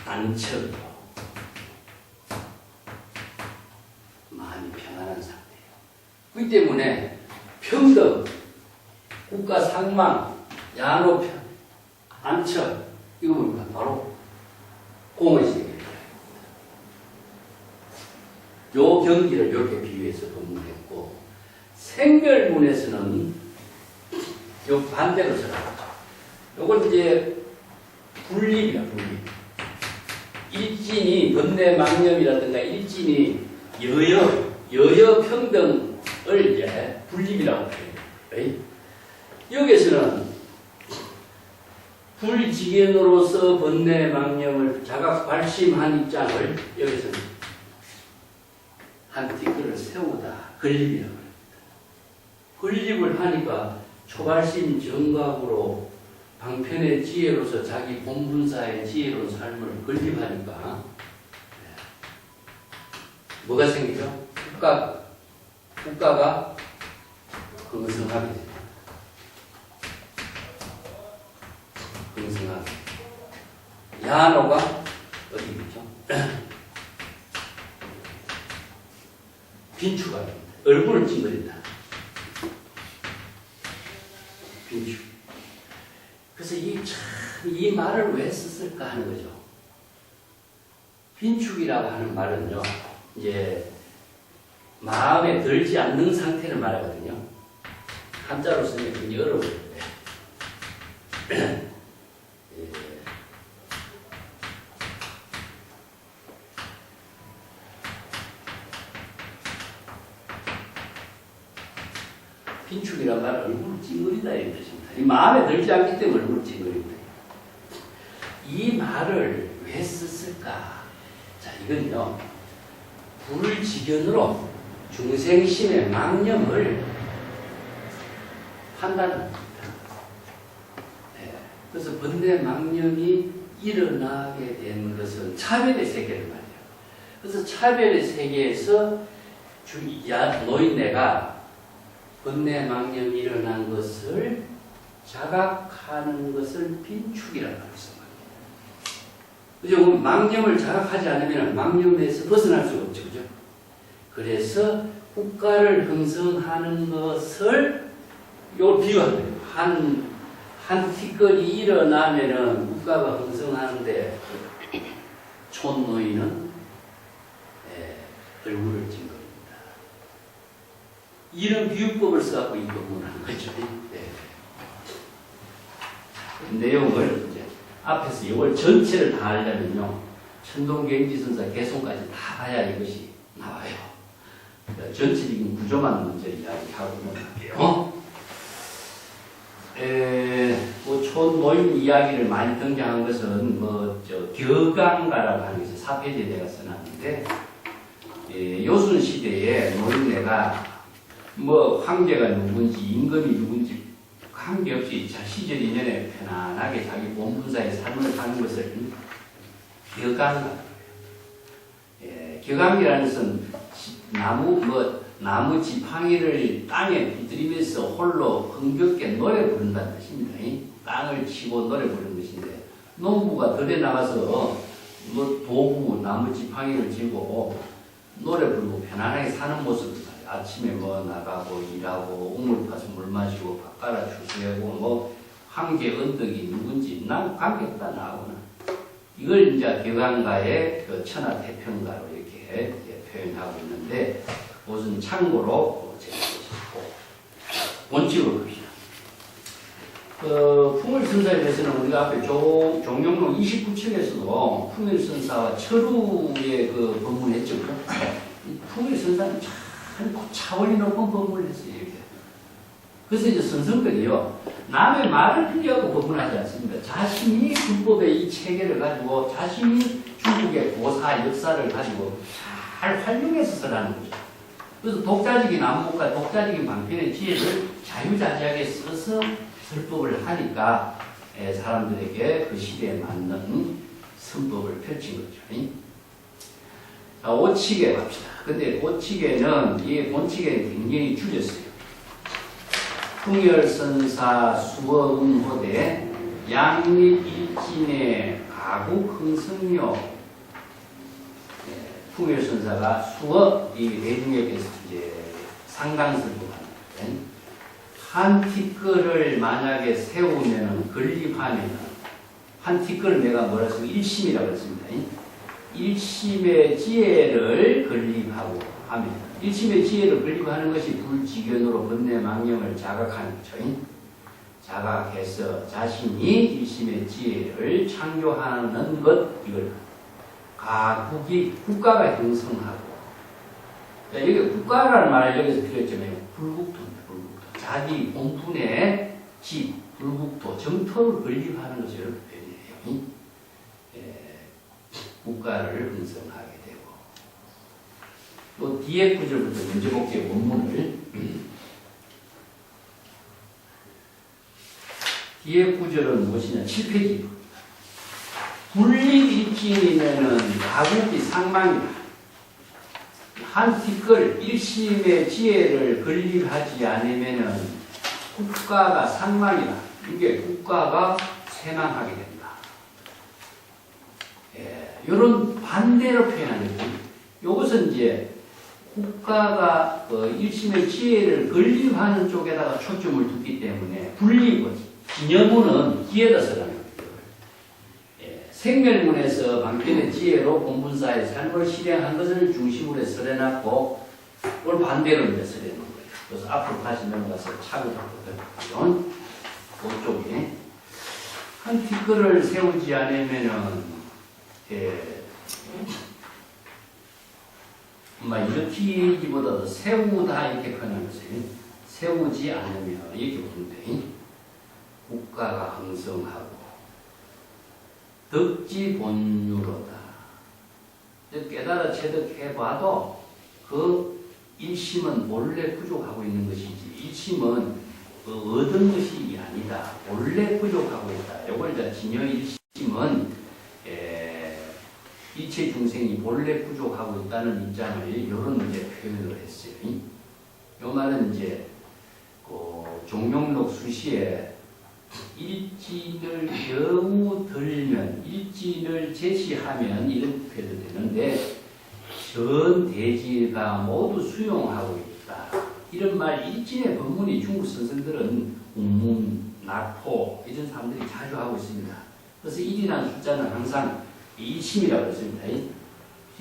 안척으로 마음이 평안한 상태예요. 그렇기 때문에 평등, 국가 상망, 야노 안척, 이거 뭡니까? 바로 공의식입니다. 요 경기를 이렇게 비유해서 본문했고, 생별문에서는 요 반대로 써요. 요걸 이제 분립이야, 분립. 일진이 번뇌망념이라든가 일진이 여여 평등을 이제 분립이라고 해요. 여기서는 불지견으로서 번뇌망념을 자각 발심한 입장을 여기서는 한 티끌을 세우다 건립이라고 합니다. 건립을 하니까 초발심 정각으로 방편의 지혜로서 자기 본분사의 지혜로운 삶을 건립하니까 뭐가 생기죠? 국가가 흥성하게 됩니다. 흥성하게. 야노가 어디 있죠? 빈추가 됩니다. 얼굴을 찡그린다. 빈추. 그래서 이 말을 왜 썼을까 하는 거죠. 빈축이라고 하는 말은요, 이제 마음에 들지 않는 상태를 말하거든요. 한자로 쓰면 굉장히 어려워요. 빈축이란 말은 얼굴을 찡그리다 이런 뜻입니다. 이 마음에 들지 않기 때문에 얼굴을 찡그리는 거예요. 이 말을 왜 썼을까? 자, 이건요, 불지견으로 중생심의 망념을 판단합니다. 그래서 번뇌 망념이 일어나게 된 것은 차별의 세계를 말이에요. 그래서 차별의 세계에서 노인네가 번뇌망념이 일어난 것을 자각하는 것을 빈축이라고 생각합니다. 그죠? 망념을 자각하지 않으면 망념에서 벗어날 수가 없죠. 그죠? 그래서 국가를 형성하는 것을 이걸 비유하는 거예요. 한 티끌이 일어나면은 국가가 형성하는데 촌노인은 얼굴을 찐 겁니다. 이런 비유법을 써갖고 이 논문을 한 거죠. 내용을 이제 앞에서 이걸 전체를 다 하려면요, 천동경지선사 개성까지 다 봐야 이것이 나와요. 전체적인 구조만 먼저 이야기하고 넘어갈게요. 촌노인 이야기를 많이 등장한 것은 겨강가라고 하는 것이 4페이지에 내가 써놨는데, 요순 시대에 노인네가 황제가 누군지 임금이 누군지 관계없이 시절 이년에 편안하게 자기 본분사의 삶을 사는 것을 겨강가. 겨강이라는 것은 나무 지팡이를 땅에 비틀이면서 홀로 흥겹게 노래 부른다는 뜻입니다. 땅을 치고 노래 부르는 것인데, 농부가 들에 나가서 도구, 나무 지팡이를 쥐고 노래 부르고 편안하게 사는 모습입니다. 아침에 나가고 일하고 우물 파서 물 마시고 밥 갈아 주세고 황제 언덕이 누군지 난 관계없다 나하고는. 이걸 이제 겨강가의 천하태평가로 이렇게 표현하고 있는데, 무슨 참고로 제시하고 원칙으로 봅시다. 풍일선사에 대해서는 우리가 앞에 종영록 29층에서도 풍일선사와 철우의 법문했죠. 풍일선사는 참 차원이 높은 법문을 했어요. 이렇게. 그래서 이제 선생들이요, 남의 말을 필요하고 법문하지 않습니다. 자신이 불법의 이 체계를 가지고 자신이 중국의 고사 역사를 가지고 잘 활용해서 쓰라는 거죠. 그래서 독자적인 안목과 독자적인 방편의 지혜를 자유자재하게 써서 설법을 하니까 사람들에게 그 시대에 맞는 선법을 펼친 거죠. 자, 오칙에 갑시다. 근데 오칙에는, 이 본칙에는 굉장히 줄였어요. 풍열선사 수어응호대 양립일진의 가국흥성료. 풍열선사가 수어, 이 대중에게서 이제 상당설법하는 한 티끌을 만약에 세우면은 건립하면은, 한 티끌을 내가 뭐라 해서 일심이라고 했습니다. 일심의 지혜를 건립하고 하면, 일심의 지혜를 건립하는 것이 불지견으로 번뇌망념을 자각하는 거죠. 자각해서 자신이 일심의 지혜를 창조하는 것, 이걸 국가가 형성하고, 여기 국가라는 말을 여기서 필요했잖아요. 불국토입니다. 불국토. 자기 본분의 집, 불국토, 정토를 건립하는 것을 표현해요. 국가를 형성하게 되고. 또 뒤에 구절부터 먼저 볼게요. 원문을. 뒤에 구절은 무엇이냐? 7페이지. 분립일진이면은 가국이 상망이다. 한 티끌 일심의 지혜를 건립하지 않으면은 국가가 상망이다. 이게 국가가 쇠망하게 된다. 이런 반대로 표현하는 거죠. 이것은 이제 국가가 일심의 지혜를 건립하는 쪽에다가 초점을 두기 때문에 분립은, 기념문은 뒤에다 쓰라는 거예요. 생멸문에서 방편의 지혜로 본분사의 삶을 실행한 것을 중심으로 해서 써내놨고, 그걸 반대로 이제 써내놓은 거예요. 그래서 앞으로 다시 넘어가서 차근차근 그쪽에 한 티끌을 세우지 않으면은 일으키기보다도 세우다 이렇게 표현하는 거예요. 세우지 않으면 이렇게 보는데, 국가가 형성하고 덕지 본유로다. 깨달아 체득해봐도 그 일심은 본래 부족하고 있는 것이지, 일심은 얻은 것이 아니다. 본래 부족하고 있다. 이걸 이제 진여 일심은 이 일체 중생이 본래 부족하고 있다는 입장을 이런 이제 표현을 했어요. 이 말은 이제 그 종용록 수시에 일진을 겨우 들면 일진을 제시하면 이런 표현도 되는데 전 대지가 모두 수용하고 있다. 이런 말 일진의 법문이 중국 선생들은 운문, 낙포 이런 사람들이 자주 하고 있습니다. 그래서 일이라는 숫자는 항상 일심이라고 했습니다.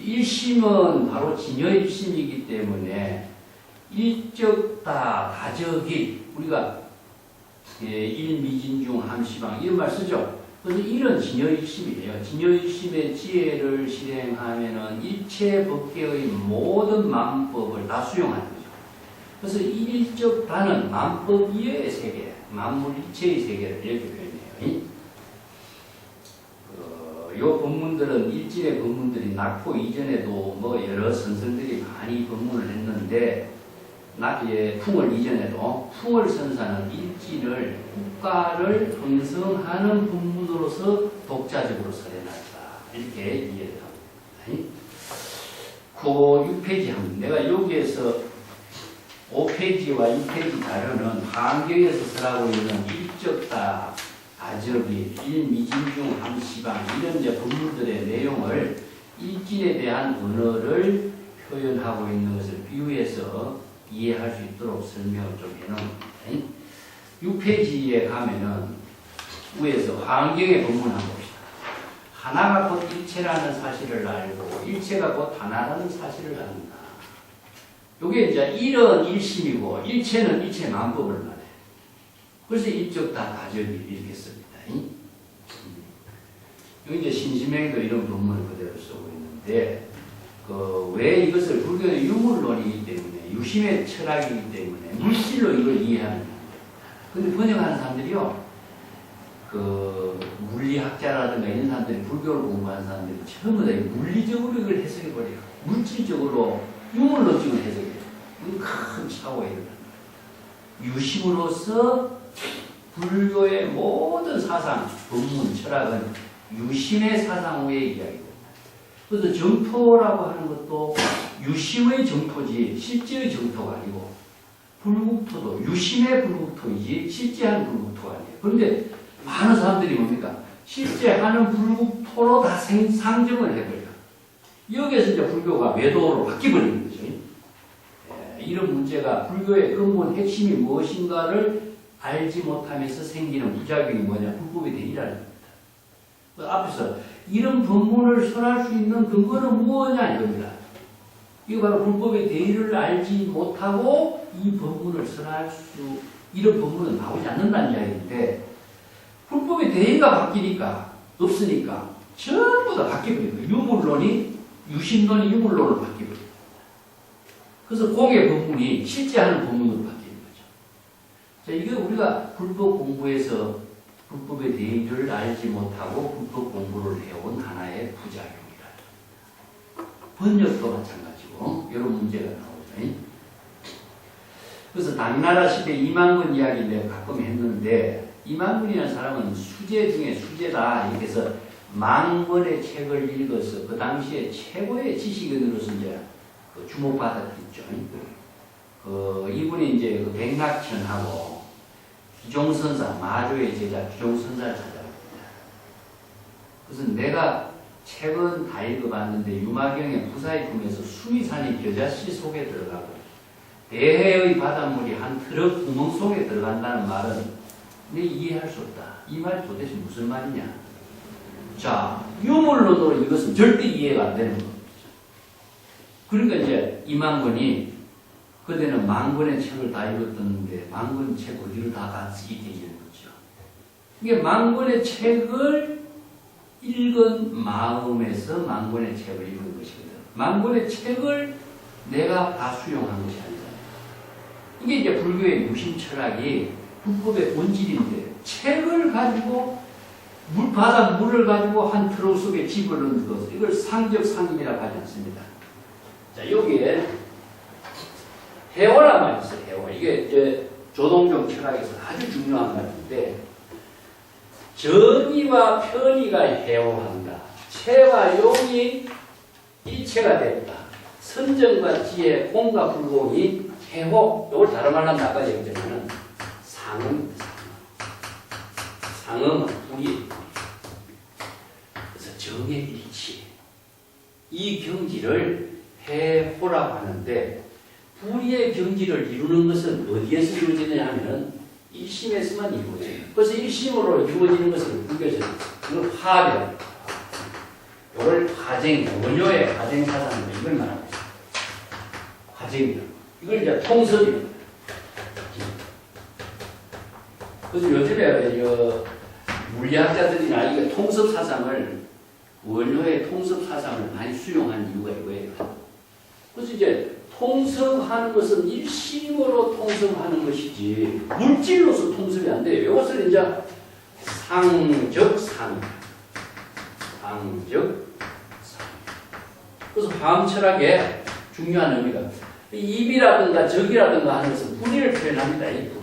일심은 바로 진여일심이기 때문에 일적다 다적일 우리가 일미진중 함시방 이런 말 쓰죠. 그래서 일은 진여일심이에요. 진여일심의 지혜를 실행하면은 일체 법계의 모든 만법을 다 수용하는 거죠. 그래서 일적다는 만법 이외의 세계, 만물 일체의 세계를 이렇게 표현해요. 이 법문들은 일진의 법문들이 낙포 이전에도 뭐 여러 선생들이 많이 법문을 했는데 풍월 이전에도 풍월 선사는 일진을 국가를 형성하는 법문으로서 독자적으로 설해놨다. 이렇게 이해를 합니다. 그 6페이지 합니다. 내가 여기에서 5페이지와 6페이지 자료는 환경에서 설하고 있는 일적다, 다적이, 일미진중, 함시방 이런 이제 법문들의 내용을 일진에 대한 언어를 표현하고 있는 것을 비유해서 이해할 수 있도록 설명을 좀 해놓습니다. 6페이지에 가면은 위에서 환경의 법문 한번 봅시다. 하나가 곧 일체라는 사실을 알고 일체가 곧 하나라는 사실을 안다. 이게 이제 일은 일심이고 일체는 일체 만법을 말해. 그래서 일적다 다적이 이렇게 씁니다. 여기 이제 신심행도 이런 법문을 그대로 쓰고 있는데 왜 이것을 불교의 유물론이기 때문에 유심의 철학이기 때문에 물질로 이걸 이해하는 겁니다. 근데 번역하는 사람들이요, 물리학자라든가 이런 사람들이 불교를 공부하는 사람들이 전부 다 물리적으로 이걸 해석해버려요. 물질적으로 유물론적으로 해석해요. 이건 큰 사고가 일어납니다. 유심으로서 불교의 모든 사상, 법문, 철학은 유심의 사상 위에 이야기입니다. 그래서 정토라고 하는 것도 유심의 정토지 실제의 정토가 아니고 불국토도 유심의 불국토이지 실제한 불국토가 아니에요. 그런데 많은 사람들이 뭡니까? 실제하는 불국토로 다 상정을 해버려요. 여기에서 이제 불교가 외도로 바뀌어버리는 거죠. 이런 문제가 불교의 근본 핵심이 무엇인가를 알지 못하면서 생기는 부작용이 뭐냐? 불법의 대의라는 겁니다. 앞에서 이런 법문을 설할 수 있는 근거는 무엇이냐 이겁니다. 이거 바로 불법의 대의를 알지 못하고 이 법문을 설할 이런 법문은 나오지 않는다는 이야기인데 불법의 대의가 바뀌니까 없으니까 전부 다 바뀌어버립니다. 유물론이 유심론이 유물론으로 바뀌어버립니다. 그래서 공의 법문이 실제하는 법문으로 바뀌는 거죠. 자, 이게 우리가 불법 공부에서 불법의 대의를 알지 못하고 불법 공부를 해온 하나의 부작용이다. 번역도 마찬가지고 이런 문제가 나오죠. 그래서 당나라 시대 이만근 이야기 내가 가끔 했는데 이만근이라는 사람은 수재 중에 수재다 이렇게 해서 만권의 책을 읽어서 그 당시에 최고의 지식인으로서 이제 주목받았겠죠. 이분이 이제 백낙천하고 귀종선사, 마조의 제자 귀종선사를 찾아갑니다. 그래서 내가 책은 다 읽어봤는데 유마경의 부사의 품에서 수미산이 겨자씨 속에 들어가고 대해의 바닷물이 한 트럭 구멍 속에 들어간다는 말은 내 이해할 수 없다. 이 말이 도대체 무슨 말이냐? 자, 유물론으로 이것은 절대 이해가 안 되는 겁니다. 그러니까 이제 이만권이 그때는 만권의 책을 다 읽었던데 만권 책 어디로 다 같이 이렇게 읽는 거죠. 이게 만권의 책을 읽은 마음에서 만권의 책을 읽은 것이거든. 만권의 책을 내가 다 수용한 것이 아니다. 이게 이제 불교의 무심 철학이 불법의 본질인데 책을 가지고 바닷물을 가지고 한 트럭 속에 집어넣는 것 이걸 상적 상임이라고 하지 않습니다. 자, 여기에 해오란 말이 있어요. 해오. 이게 이제 조동종 철학에서 아주 중요한 말인데 전의와 편의가 해오한다. 체와 용이 일체가 됐다. 선정과 지혜, 공과 불공이 해호, 이걸 다른 말로 하면 아까 얘기했지만 상음, 불이. 그래서 정의 일치. 이 경지를 해호라고 하는데, 불의의 경지를 이루는 것은 어디에서 이루어지느냐 하면 일심에서만 이루어져요. 그래서 일심으로 이루어지는 것은 불교에서 이걸 화합이라고. 이걸 화쟁, 원효의 화쟁 사상입니다. 이걸 말하고 있어요. 화쟁이다. 이걸 이제 통섭입니다. 그래서 요즘에 물리학자들이나 이게 통섭 사상을, 원효의 통섭 사상을 많이 수용한 이유가 이거예요. 그래서 이제 통섭하는 것은 일심으로 통섭하는 것이지 물질로서 통섭이 안 돼요. 이것을 이제 상적. 그래서 화엄철학의 중요한 의미가 입이라든가 적이라든가 하는 것은 불의를 표현합니다. 이 불의.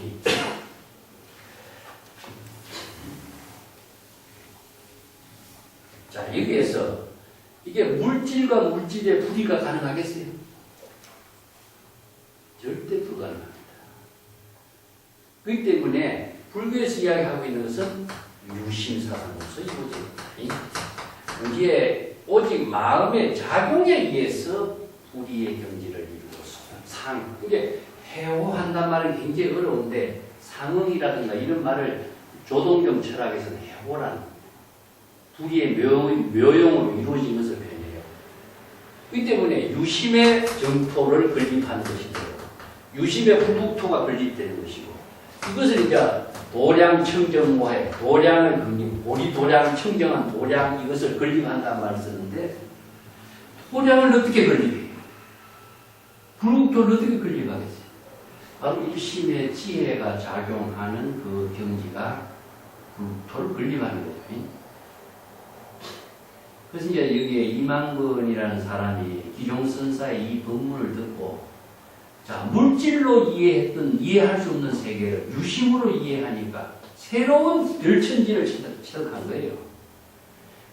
자, 여기에서 이게 물질과 물질의 불의가 가능하겠어요? 절대 불가능합니다. 그렇기 때문에 불교에서 이야기하고 있는 것은 유심사상으로서 이루어집니다. 우리의 오직 마음의 작용에 의해서 불의의 경지를 이루어서 이게 해호한단 말은 굉장히 어려운데 상응이라든가 이런 말을 조동경 철학에서는 해호라는 불의의 묘용으로 이루어진 것을 표현해요. 그렇기 때문에 유심의 정토를 건립하는 것이고 유심의 불국토가 건립되는 것이고 이것을 이제 도량 청정모해 도량을 건립 보리 도량 청정한 도량 이것을 건립한다는 말을 쓰는데 도량을 어떻게 건립해요? 불국토를 어떻게 건립하겠어요? 바로 일심의 지혜가 작용하는 그 경지가 불국토를 건립하는 거죠. 그래서 이제 여기에 이만근이라는 사람이 기종선사의 이 법문을 듣고 자, 물질로 이해할 수 없는 세계를 유심으로 이해하니까 새로운 별천지를 체득한 거예요.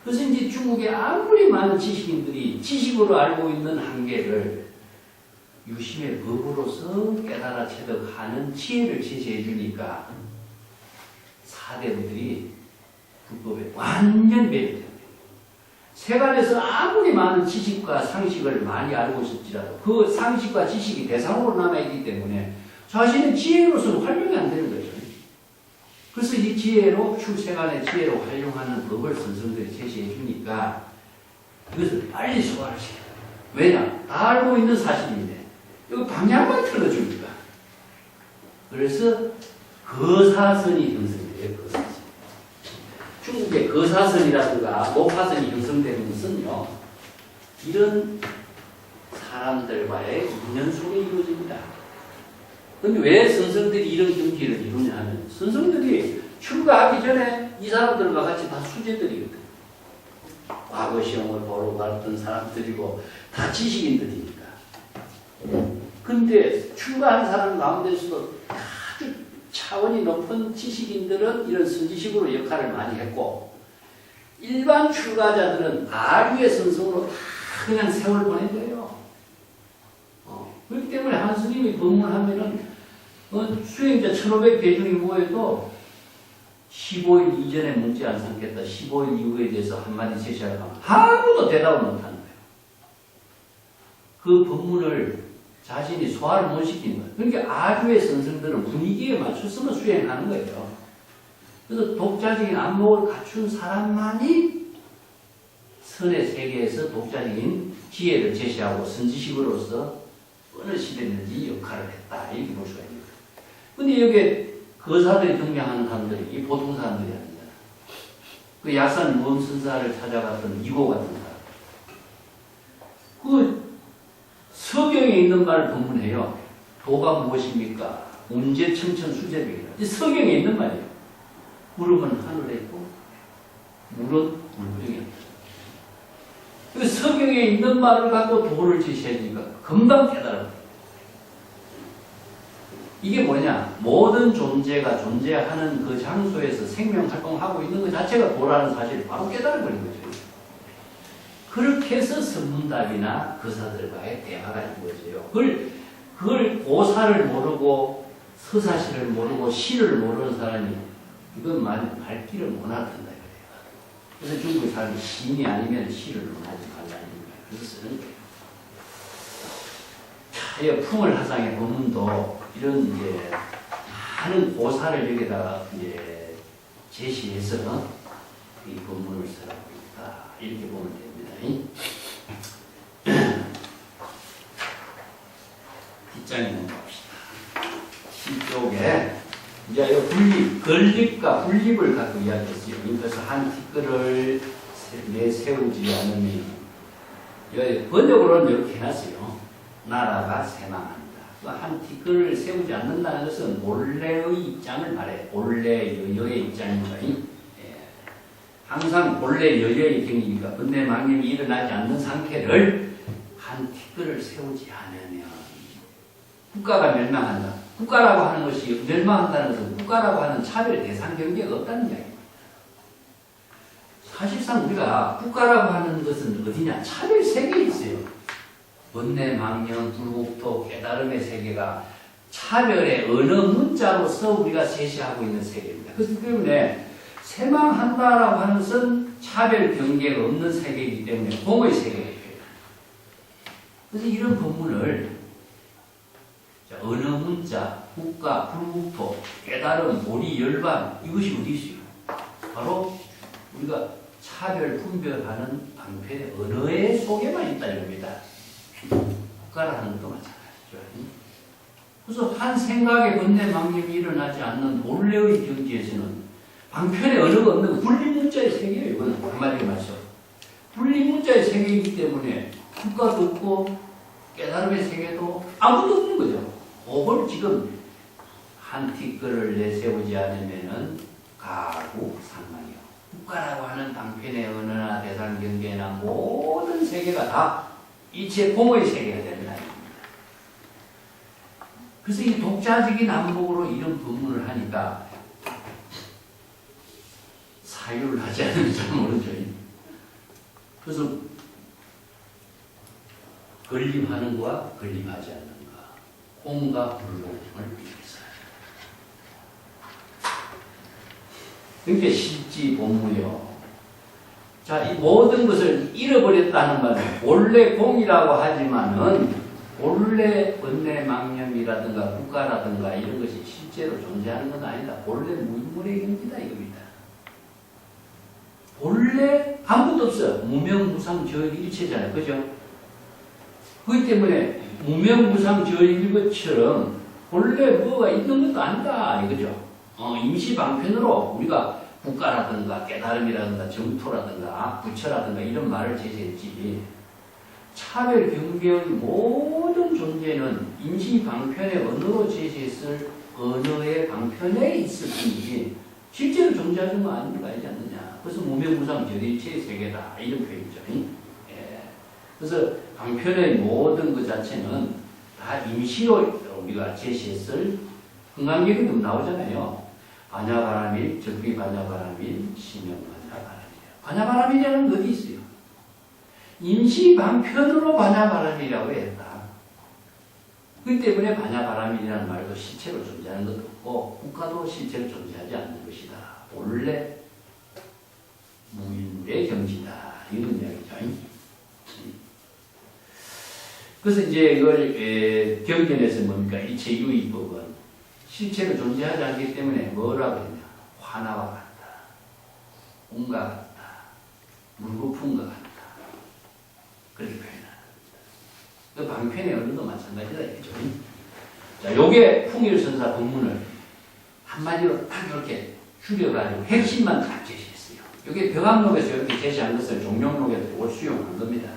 그래서 이제 중국에 아무리 많은 지식인들이 지식으로 알고 있는 한계를 유심의 법으로서 깨달아 체득하는 지혜를 제시해 주니까 사대부들이 불법에 완전 매료돼요. 세간에서 아무리 많은 지식과 상식을 많이 알고 있을지라도 그 상식과 지식이 대상으로 남아있기 때문에 자신의 지혜로서는 활용이 안 되는 거죠. 그래서 이 지혜로, 세간의 지혜로 활용하는 법을 선생들이 제시해 주니까 이것을 빨리 소화를 시켜요. 왜냐? 다 알고 있는 사실인데 이거 방향만 틀어주니까. 그래서 거사선이 형성돼요. 거사선. 중국의 거사선이라든가 목화선이 형성되는 것은요, 이런 사람들과의 인연 속에 이루어집니다. 그런데 왜 선성들이 이런 경지를 이루냐 하면, 선성들이 출가하기 전에 이 사람들과 같이 다 수재들이거든. 과거 시험을 보러 갔던 사람들이고, 다 지식인들이니까. 근데 출가한 사람 가운데서도 아주 차원이 높은 지식인들은 이런 선지식으로 역할을 많이 했고 일반 출가자들은 아류의 선성으로 다 그냥 세월 보낸 거예요. 그렇기 때문에 한 스님이 법문하면은 수행자 1500배 중에 모여도 15일 이전에 묻지 않겠다. 15일 이후에 대해서 한마디 제시하려고 하면 아무도 대답을 못하는 거예요. 그 법문을 자신이 소화를 못 시키는 거예요. 그러니까 아주의 선생들은 분위기에 맞춰서만 수행하는 거예요. 그래서 독자적인 안목을 갖춘 사람만이 선의 세계에서 독자적인 지혜를 제시하고 선지식으로서 어느 시대든지 역할을 했다. 이렇게 볼 수가 있는 거예요. 근데 여기에 거사들이 등장하는 사람들이 이 보통 사람들이 아니잖아. 그 약산 무엄선사를 찾아갔던 이고 같은 사람. 그 서경에 있는 말을 법문해요. 도가 무엇입니까? 운제청천수제벽이라. 이 서경에 있는 말이에요. 구름은 하늘에 있고 물은 물부정에 있다. 그 서경에 있는 말을 갖고 도를 제시해주니까 금방 깨달아요. 이게 뭐냐? 모든 존재가 존재하는 그 장소에서 생명활동하고 있는 것 자체가 도라는 사실을 바로 깨달아버린 거죠. 그렇게 해서 선문답이나 거사들과의 대화가 이루어져요. 그걸 고사를 모르고 서사시를 모르고 시를 모르는 사람이 이건 발길을 못 알아듣는다 그래요. 그래서 중국 사람이 시인이 아니면 시를 논하지 말라는 거예요. 그래서 쓰는 거예요. 자, 이 풍월하상의 본문도 이런 이제 많은 고사를 여기다가 이제 제시해서 이 본문을 쓰라고 있다. 이렇게 보면 됩니다. 뒷장에 넘어갑시다. 뒤쪽에 이제 이 건립과 분립을 갖고 이야기했어요. 그래서 한 티끌을 내세우지 않으니 번역으로는 이렇게 해놨어요. 나라가 쇠망한다. 한 티끌을 세우지 않는다는 것은 본래의 입장을 말해. 본래 여여의 입장입니다. 항상 본래 여여의 경이니까 번뇌망념이 일어나지 않는 상태를 한 티끌을 세우지 않으면 국가가 멸망한다. 국가라고 하는 것이 멸망한다는 것은 국가라고 하는 차별 대상 경계가 없다는 이야기입니다. 사실상 우리가 국가라고 하는 것은 어디냐? 차별 세계에 있어요. 번뇌망념, 불국토, 깨달음의 세계가 차별의 어느 문자로서 우리가 제시하고 있는 세계입니다. 그렇기 때문에 쇠망한다라고 하는 것은 차별 경계가 없는 세계이기 때문에 공의 세계예요. 그래서 이런 본문을 어느 문자, 국가, 불국토, 깨달음, 도리, 열반 이것이 어디 있어요? 바로 우리가 차별, 분별하는 방편의 언어의 속에만 있다 이겁니다. 국가라는 것도 마찬가지죠. 그래서 한 생각의 번뇌망념이 일어나지 않는 본래의 경지에서는 방편의 언어가 없는 분리문자의 세계예요. 이거는 한마디로 말해서 분리문자의 세계이기 때문에 국가도 없고 깨달음의 세계도 아무도 없는 거죠. 그걸 지금 한 티끌을 내세우지 않으면은 가구 상망이요. 국가라고 하는 방편의 언어나 대상 경계나 모든 세계가 다 이치의 공의 세계가 되는 아닙니다. 그래서 이 독자적인 안목으로 이런 본문을 하니까 사유를 하지 않는지 잘 모르죠. 그래서 건립하는 거와 건립하지 않는 거, 공과 불공을 위해서. 그게 실지 본무요. 자, 이 모든 것을 잃어버렸다는 말은 원래 공이라고 하지만은 본래 번뇌망념이라든가 국가라든가 이런 것이 실제로 존재하는 건 아니다. 본래 무인물의 경지다 이겁니다. 본래 아무것도 없어요. 무명무상저일체잖아요. 그죠? 그렇기 때문에 무명무상저일인 것처럼 본래 뭐가 있는 것도 아니다. 이거죠. 임시방편으로 우리가 국가라든가 깨달음이라든가 정토라든가 부처라든가 이런 말을 제시했지. 차별 경계의 모든 존재는 임시방편의 언어로 제시했을 언어의 방편에 있을 뿐이지 실제로 존재하는 거 아닌 거 알지 않느냐. 그래서 무명무상 저일체의 세계다. 이런 표현이죠. 예. 그래서 방편의 모든 것 자체는 다 임시로 우리가 제시했을 흥강경에도 나오잖아요. 반야바라밀, 적비 반야바라밀, 심형 반야바라밀. 반야바라밀이라는 건 어디 있어요? 임시방편으로 반야바라밀이라고 했다. 그렇기 때문에 반야바라밀이라는 말도 실체로 존재하는 것도 없고 국가도 실체로 존재하지 않는 것이다. 본래 무인물의 경지다. 이런 이야기죠. 그래서 이제 이걸 경전에서 뭡니까? 이체 유의법은 실체로 존재하지 않기 때문에 뭐라고 했냐? 화나와 같다. 운과 같다. 물거품과 같다. 그렇게 표현합니다. 그 방편의 언어도 마찬가지다 이거죠. 자, 요게 풍일선사 본문을 한마디로 딱 이렇게 줄여가지고 핵심만 딱 제시했어요. 요게 벽암록에서 이렇게 제시한 것을 종룡록에서 이걸 수용한 겁니다.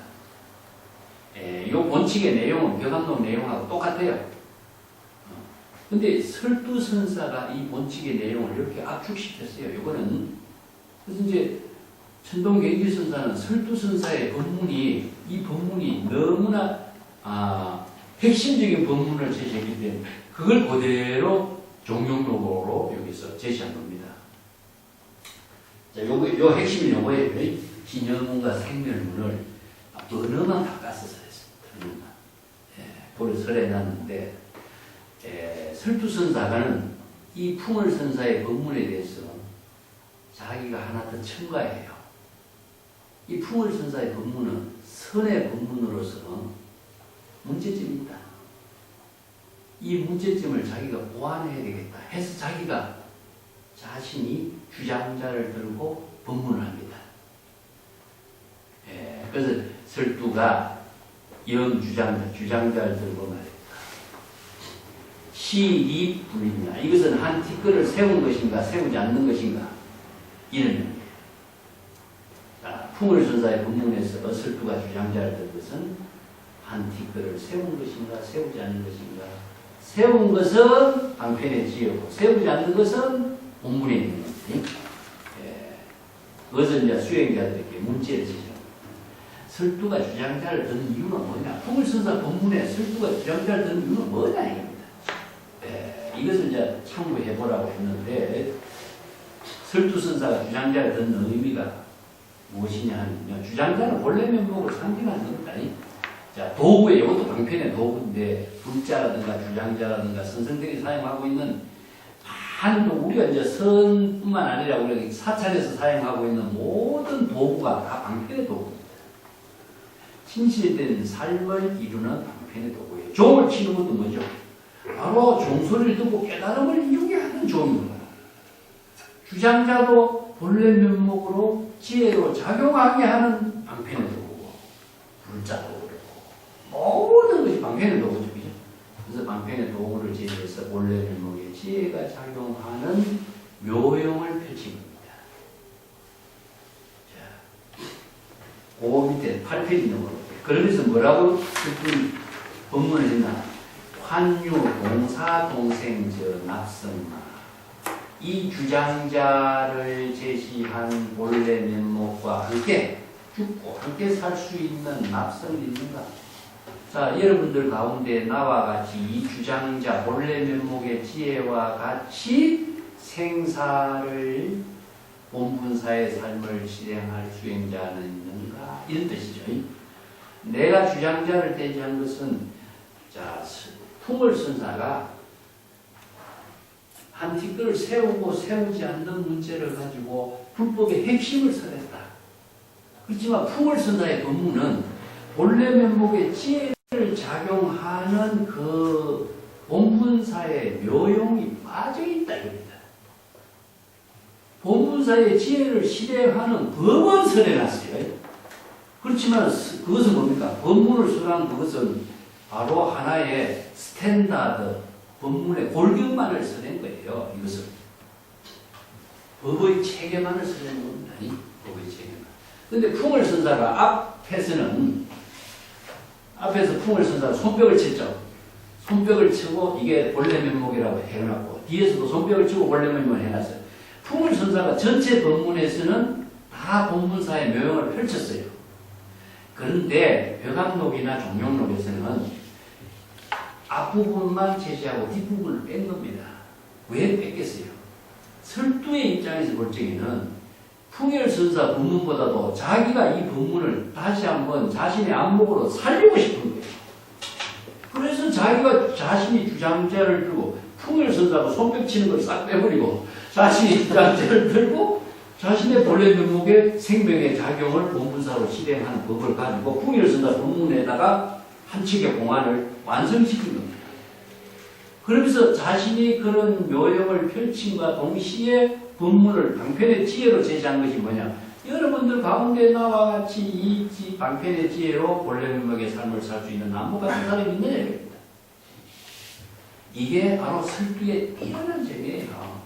요 본칙의 내용은 벽암록 내용하고 똑같아요. 근데 설두선사가 이 본칙의 내용을 이렇게 압축시켰어요. 요거는 그래서 이제 천동계기선사는 설두선사의 본문이 이 본문이 너무나 핵심적인 본문을 제시했기 때문에 그걸 그대로 종용록으로 여기서 제시한 겁니다. 자, 요 핵심이 요거예요. 기념문과 생멸문을 언어만 바꿔서 설했습니다. 언어만. 그걸 설해놨는데 설투선사가는 이 풍월선사의 법문에 대해서 자기가 하나 더 첨가해요. 이 풍월선사의 법문은 선의 법문으로서 문제점이다. 이 문제점을 자기가 보완해야 되겠다 해서 자기가 자신이 주장자를 들고 법문을 합니다. 그래서 설두가 주장자를 들고 말입니다. 시리 불이냐. 이것은 한 티끌을 세운 것인가 세우지 않는 것인가 이런 의미예요. 풍월선사의 법문에서 설두가 주장자를 든 것은 한 티끌을 세운 것인가 세우지 않는 것인가. 세운 것은 방편의 지혜고 세우지 않는 것은 본문에 있는 것입니다. 그것은 이제 수행자들에게 문제를 지죠. 설두가 주장자를 든 이유는 뭐냐? 풍월선사 법문에 설두가 주장자를 든 이유는 뭐냐 이겁니다. 이것을 이제 참고해보라고 했는데 설두선사가 주장자를 든 의미가 무엇이냐 하면 주장자는 본래 면목을 상징하는 겁니다. 자, 도구에 이것도 방편의 도구인데 불자라든가 주장자라든가 선생들이 사용하고 있는 많은 우리가 이제 선뿐만 아니라 우리가 사찰에서 사용하고 있는 모든 도구가 다 방편의 도구입니다. 진실된 삶을 이루는 방편의 도구예요. 종을 치는 것도 뭐죠? 바로 종소리를 듣고 깨달음을 이루게 하는 종입니다. 주장자도 본래 면목으로 지혜로 작용하게 하는 방편의 도구고 불자도 그렇고 모든 것이 방편의 도구죠. 그죠? 그래서 방편의 도구를 제시해서 본래 면목에 지혜가 작용하는 묘용을 펼친 겁니다. 자, 그 밑에 8페이지 넘어볼게요. 그러면서 뭐라고 법문을 했나? 환유 동사 동생저 납성마. 이 주장자를 제시한 본래 면목과 함께 죽고 함께 살 수 있는 납성이 있는가? 자, 여러분들 가운데 나와 같이 이 주장자 본래 면목의 지혜와 같이 생사를 본분사의 삶을 실행할 수행자는 있는가? 이런 뜻이죠. 내가 주장자를 대지한 것은 자, 풍월선사가 한 티끌을 세우고 세우지 않는 문제를 가지고 불법의 핵심을 설했다. 그렇지만 풍월선사의 법문은 본래 면목의 지혜를 작용하는 그 본분사의 묘용이 빠져있다 이겁니다. 본분사의 지혜를 실행하는 법은 설해놨어요. 그렇지만 그것은 뭡니까? 법문을 설한 그것은 바로 하나의 스탠다드, 법문의 골격만을 설한 거예요. 이것은 법의 체계만을 설한 겁니다. 법의 체계만. 근데 풍월선사가 앞에서 풍월선사가 손뼉을 쳤죠. 손뼉을 치고 이게 본래 면목이라고 해놨고 뒤에서도 손뼉을 치고 본래 면목을 해놨어요. 풍월선사가 전체 법문에서는 다 본문사의 묘용을 펼쳤어요. 그런데 벼감록이나 종용록에서는 앞부분만 제시하고 뒷부분을 뺀 겁니다. 왜 뺐겠어요? 설두의 입장에서 볼 적에는 풍월선사 법문보다도 자기가 이 법문을 다시 한번 자신의 안목으로 살리고 싶은 거예요. 그래서 자기가 자신이 주장자를 들고 풍월선사가 손뼉 치는 걸 싹 빼버리고 자신이 주장자를 들고 자신의 본래 면목의 생명의 작용을 본분사로 실행하는 법을 가지고 풍월선사 법문에다가 한 척의 공안을 완성시킨 겁니다. 그러면서 자신이 그런 묘용을 펼침과 동시에 법문을 방편의 지혜로 제시한 것이 뭐냐? 여러분들 가운데 나와 같이 이 방편의 지혜로 본래 면목의 삶을 살 수 있는 나무 같은 사람이 있느냐? 이게 바로 설두의 뛰어난 점이에요.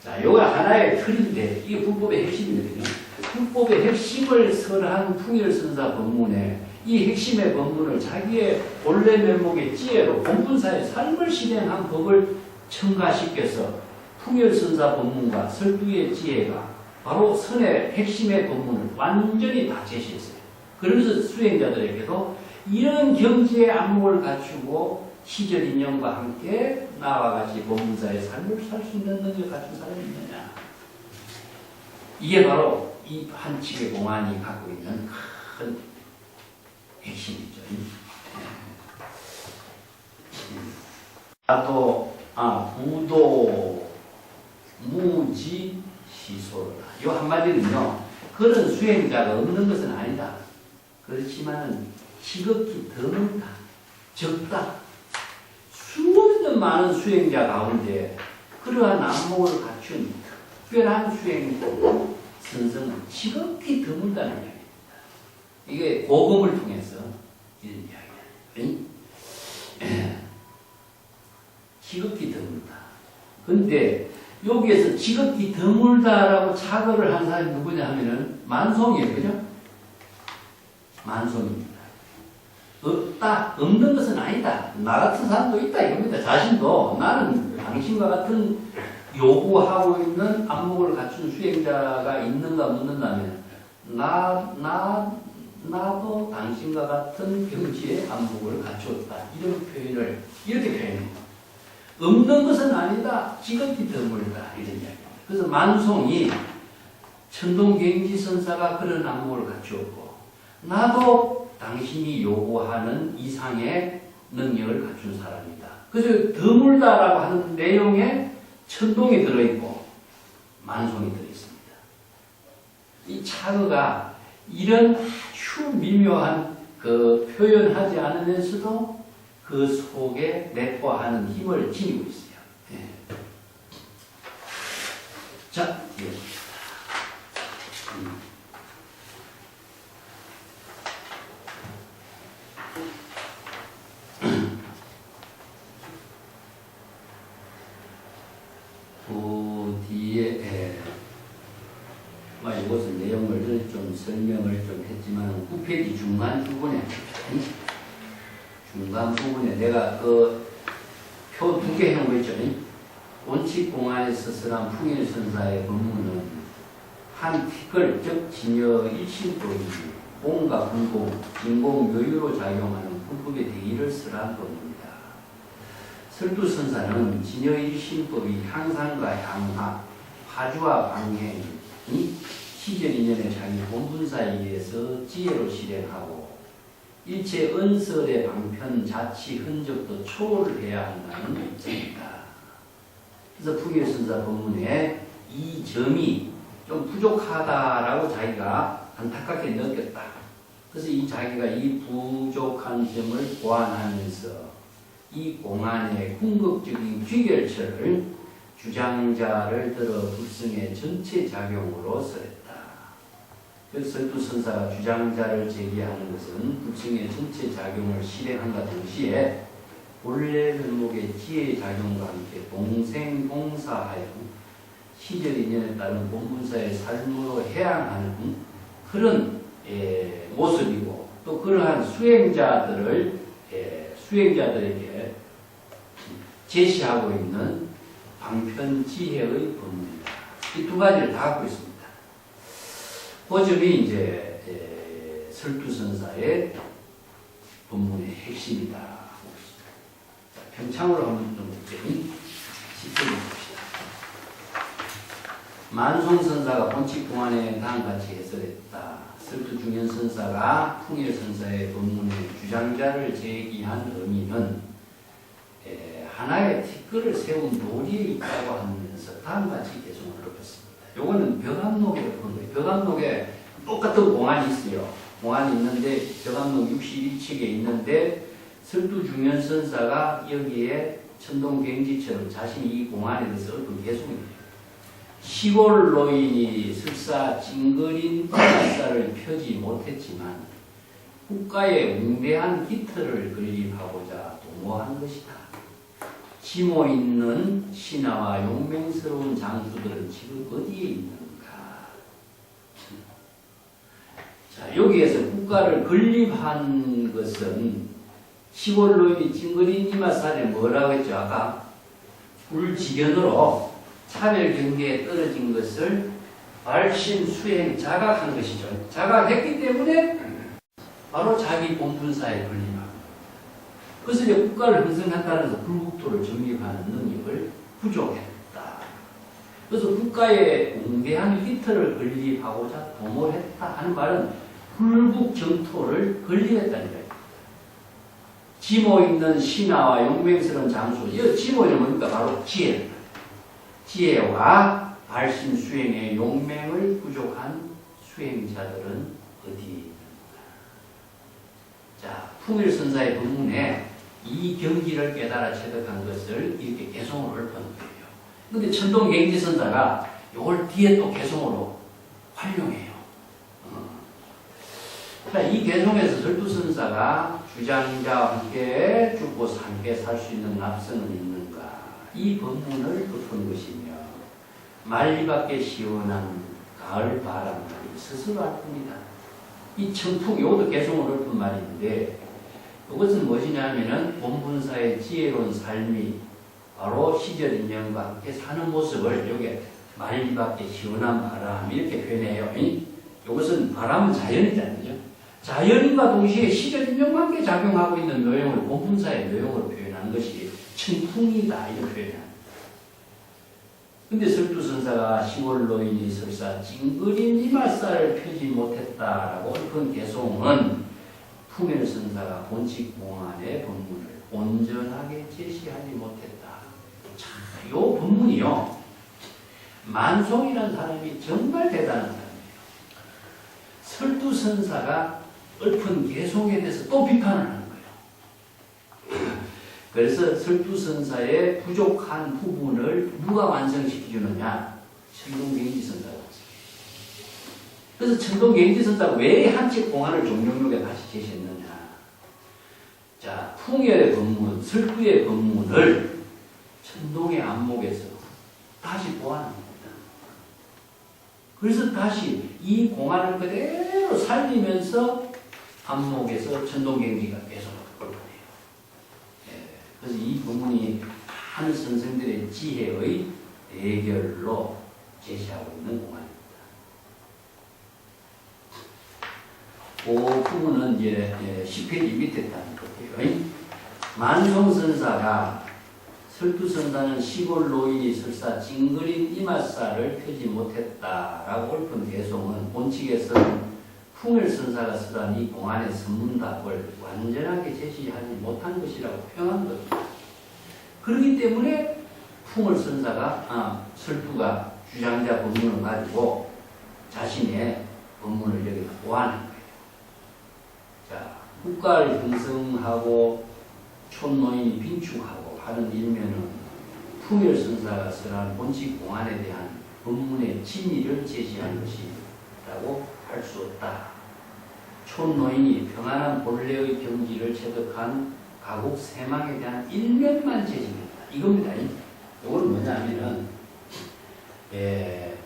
자, 요가 하나의 틀인데 이게 불법의 핵심이거든요. 불법의 핵심을 설한 풍월선사 법문에 이 핵심의 법문을 자기의 본래 면목의 지혜로 본분사의 삶을 실행한 법을 첨가시켜서 풍월선사 법문과 설두의 지혜가 바로 선의 핵심의 법문을 완전히 다 제시했어요. 그러면서 수행자들에게도 이런 경지의 안목을 갖추고 시절 인연과 함께 나와 같이 본분사의 삶을 살 수 있는 능력을 갖춘 사람이 있느냐. 이게 바로 이 한칙의 공안이 갖고 있는 큰 부도 무지 시소로다. 이 한마디는요, 그런 수행자가 없는 것은 아니다. 그렇지만 지극히 드물다, 적다. 수없는 많은 수행자 가운데 그러한 안목을 갖춘 특별한 수행자 선성은 지극히 드물다는 이야기입니다. 이게 고금을 통해서 이런 이야기야. 지극히 드물다. 근데 여기에서 지극히 드물다라고 착어를 한 사람이 누구냐 하면은 만송이에요. 그죠? 만송입니다. 없다, 없는 것은 아니다. 나 같은 사람도 있다 이겁니다. 자신도 나는 당신과 같은 요구하고 있는 안목을 갖춘 수행자가 있는가 묻는다면 나도 당신과 같은 경지의 안목을 갖추었다. 이런 표현을 이렇게 표현합니다. 없는 것은 아니다. 지극히 드물다. 이런 이야기입니다. 그래서 만송이 천동갱지선사가 그런 안목을 갖추었고 나도 당신이 요구하는 이상의 능력을 갖춘 사람이다. 그래서 드물다라고 하는 내용에 천동이 들어있고 만송이 들어있습니다. 이 차어가 이런 아주 미묘한 그 표현하지 않으면서도 그 속에 내포하는 힘을 지니고 있어요. 예. 자, 예. 뒤에 이것은 내용을 좀 설명을 좀 했지만 9페이지 중간 부분에 내가 그 표 2개 해놓은 거 있죠. 원칙공안에 서술한 풍일선사의 법문은 한 티끌 즉 진여 일신법이 공과 불공, 인공 묘유로 작용하는 불법의 대의를 설한 법입니다. 설두선사는 진여 일신법이 향상과 향하, 화주와 방행이 시절 인연의 자기 본분사에 의해서 지혜로 실행하고 일체 언설의 방편, 자치, 흔적도 초월해야 한다는 입장입니다. 그래서 풍일선사 법문에 이 점이 좀 부족하다라고 자기가 안타깝게 느꼈다. 그래서 이 자기가 이 부족한 점을 보완하면서 이 공안의 궁극적인 귀결처를 주장자를 들어 불성의 전체 작용으로 설했다. 그래서 설두선사가 주장자를 제기하는 것은 불성의 전체 작용을 실행한과 동시에 본래 면목의 지혜 작용과 함께 동생동사하여 시절 인연에 따른 본분사의 삶으로 해양하는 그런 모습이고 또 그러한 수행자들에게 제시하고 있는 방편지혜의 법문입니다. 이 두 가지를 다 갖고 있습니다. 그 점이 이제 설두선사의 법문의 핵심이다. 자, 평창으로 한번 좀 시켜봅시다. 만송선사가 본칙공안에 다음같이 해설했다. 설두중현선사가 풍일선사의 법문의 주장자를 제기한 의미는 하나의 티끌을 세운 도리에 있다고 하면서 다음같이 개성을 높였습니다. 요거는 벽암록에 그런 거예요. 벽암록에 똑같은 공안이 있어요. 공안이 있는데 벽암록 61칙에 있는데 설두중현선사가 여기에 천동갱지처럼 자신이 이 공안에 대해서 어떤 개성이 돼요. 시골노인이 설사 찡그린 쌀을 펴지 못했지만 국가의 웅대한 기틀을 건립하고자 도모한 것이다. 지모 있는 신화와 용맹스러운 장수들은 지금 어디에 있는가? 자, 여기에서 국가를 건립한 것은 시골노인이 찡그린 이마살에 뭐라고 했죠? 아까 불지견으로 차별 경계에 떨어진 것을 발신, 수행, 자각한 것이죠. 자각했기 때문에 바로 자기 본분사에 걸림합니다. 그래서 이제 국가를 형성한다는 해서 불국토를 정립하는 능력을 부족했다. 그래서 국가의 웅대한 기틀을 건립하고자 도모를 했다 하는 말은 불국 정토를 건립했다는 거예요. 지모 있는 신하와 용맹스러운 장수. 이 지모는 뭡니까? 바로 지혜. 지혜와 발심 수행의 용맹을 부족한 수행자들은 어디 있는가? 자, 풍일선사의 본문에 이 경지를 깨달아 체득한 것을 이렇게 개송으로 읊은 거예요. 근데 천동갱지선사가 이걸 뒤에 또 개송으로 활용해요. 이 개송에서 설두선사가 주장자와 함께 죽고 함께 살 수 있는 납성은 있는가? 이 법문을 읊은 것이며 말리밖에 시원한 가을 바람이 스스로 할 뿐이다. 이 청풍, 이것도 개송으로 읊은 말인데 이것은 무엇이냐면은 본분사의 지혜로운 삶이 바로 시절인연과 함께 사는 모습을 여기 말리밖에 시원한 바람 이렇게 표현해요. 이것은 바람은 자연이잖아요. 자연과 동시에 시절인연과 함께 작용하고 있는 묘용을 본분사의 묘용으로 표현한 것이 청풍이다 이렇게 표현합니다. 근데 설두선사가 시골노인이 설사 찡그린 이맛살을 펴지 못했다라고 읊은 개송은 풍일선사가 본칙공안의 본문을 온전하게 제시하지 못했다. 자, 이 본문이요. 만송이라는 사람이 정말 대단한 사람이에요. 설두선사가 읊은 개송에 대해서 또 비판을 하는 거예요. 그래서 설두선사의 부족한 부분을 누가 완성시켜주느냐? 천동갱지선사가 완성시켜줍니다. 그래서 천동갱지선사가 왜 한책 공안을 종용록에 다시 제시했느냐? 자, 풍열의 법문, 설두의 법문을 천동의 안목에서 다시 보완합니다. 그래서 다시 이 공안을 그대로 살리면서 안목에서 천동갱지가 계속 읊어내요. 그래서 이 부분이 한 선생들의 지혜의 대결로 제시하고 있는 공안입니다. 그 부분은 이제 10페이지 밑에 딱 볼게요. 만송선사가 설두선사는 시골 노인이 설사 찡그린 이맛살을 펴지 못했다라고 읊은 개송은 본칙에서는 풍일선사가 쓰던 이 공안의 선문답을 완전하게 제시하지 못한 것이라고 표현한 겁니다. 그렇기 때문에 설두가 주장자 법문을 가지고 자신의 법문을 여기다 보완한 거예요. 자, 국가를 형성하고 촌노인이 빈축하고 하는 일면은 풍일선사가 쓰는 본칙 공안에 대한 법문의 진리를 제시한 것이라고 할 수 없다. 촌노인이 평안한 본래의 경지를 체득한 가국 세망에 대한 일면만 제시했다. 이겁니다. 이건 뭐냐면은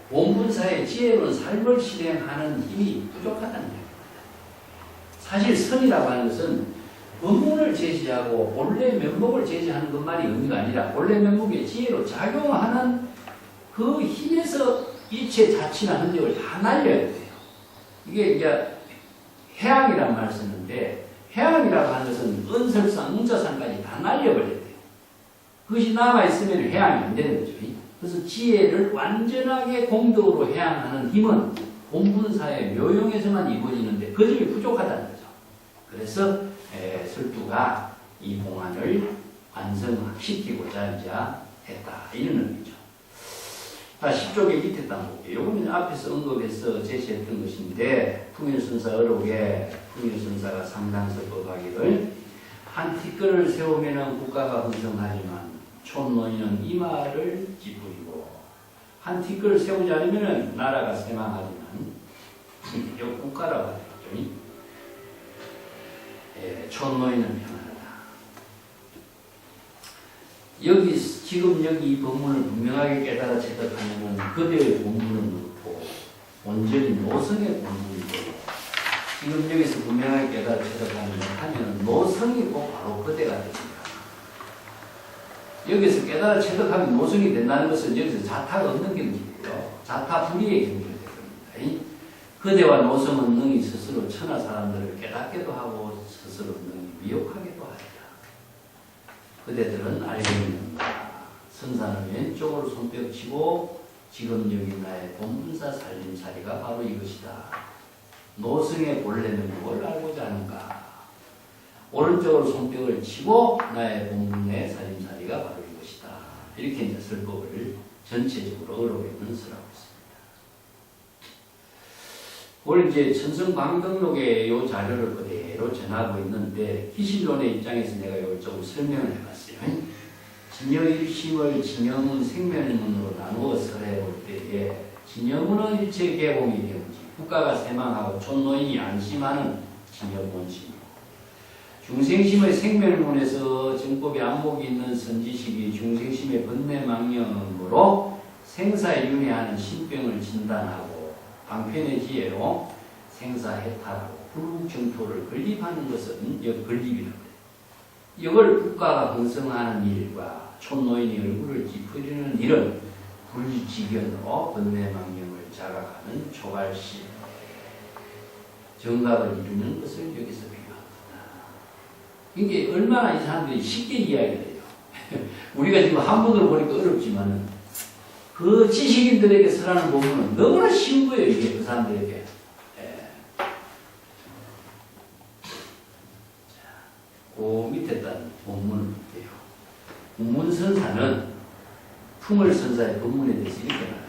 본분사의 지혜로운 삶을 실행하는 힘이 부족하다는 얘기입니다. 사실 선이라고 하는 것은 본문을 제시하고 본래 면목을 제시하는 것만이 의미가 아니라 본래 면목의 지혜로 작용하는 그 힘에서 이체 자치나 흔적을 다 날려야 돼요. 이게 이제 해양이란 말을 쓰는데 해양이라고 하는 것은 은설산, 웅자산까지 다 날려버려야 돼요. 그것이 남아있으면 해양이 안 되는 거죠. 그래서 지혜를 완전하게 공덕으로 해양하는 힘은 본분사의 묘용에서만 이루어지는데 그 점이 부족하다는 거죠. 그래서 설두가 이 공안을 완성시키고자 했다. 이런 의미죠. 10쪽의 밑에 딱 볼게요. 이거는 앞에서 언급해서 제시했던 것인데 풍일선사 어록에 풍일선사가 상당설법하기를 한 티끌을 세우면 국가가 흥성하지만 촌노인은 이마를 찌푸리고 한 티끌을 세우지 않으면 나라가 쇠망하지만 이 국가라고 하죠. 촌노인은 평안하다. 지금 여기 이 법문을 분명하게 깨달아 체득하면 그대의 본문은 없고 온전히 노성의 본문이고 지금 여기서 분명하게 깨달아 체득하면 노성이 꼭 바로 그대가 됩니다. 여기서 깨달아 체득하면 노성이 된다는 것은 여기서 자타가 없는 경지예요. 자타 불의의 경지가 됩니다. 그대와 노성은 능히 스스로 천하 사람들을 깨닫게도 하고 스스로 능히 미혹하게도 하리라. 그대들은 알고 있는가. 선사는 왼쪽으로 손뼉치고 지금 여기 나의 본분사 살림살이가 바로 이것이다. 노성의 본래는 뭘 알고자 하는가. 오른쪽으로 손뼉을 치고 나의 본문의 살림살이가 바로 이것이다. 이렇게 이제 설법을 전체적으로 어록에는 설하고 있습니다. 오늘 이제 천성광덕록의 이 자료를 그대로 전하고 있는데 기실론의 입장에서 내가 이걸 조금 설명을 해봤어요. 진여일심을 진여문 생멸문으로 나누어 설해볼 때에 진여문은 일체 개봉이 되는지 국가가 쇠망하고 촌노인이 안심하는 진여본심이고 중생심의 생멸문에서 정법의 안목이 있는 선지식이 중생심의 번뇌망령으로 생사에 윤회하는 신병을 진단하고 방편의 지혜로 생사해탈하고 불국정토를 건립하는 것은 건립이라고 해요. 이걸 국가가 번성하는 일과 촌노인이 얼굴을 찌푸리는 일은 불지견으로 번뇌망령을 자각하는 초발심 정각을 이루는 것을 여기서 비유합니다. 이게 얼마나 이 사람들이 쉽게 이해하게 돼요. 우리가 지금 한문으로 보니까 어렵지만 그 지식인들에게 설하는 부분은 너무나 쉬운 거예요. 이게 그 사람들에게. 그 밑에 딴 본문을 볼게요. 문선사는 풍을선사의 본문에 대해서 이렇게 말합니다.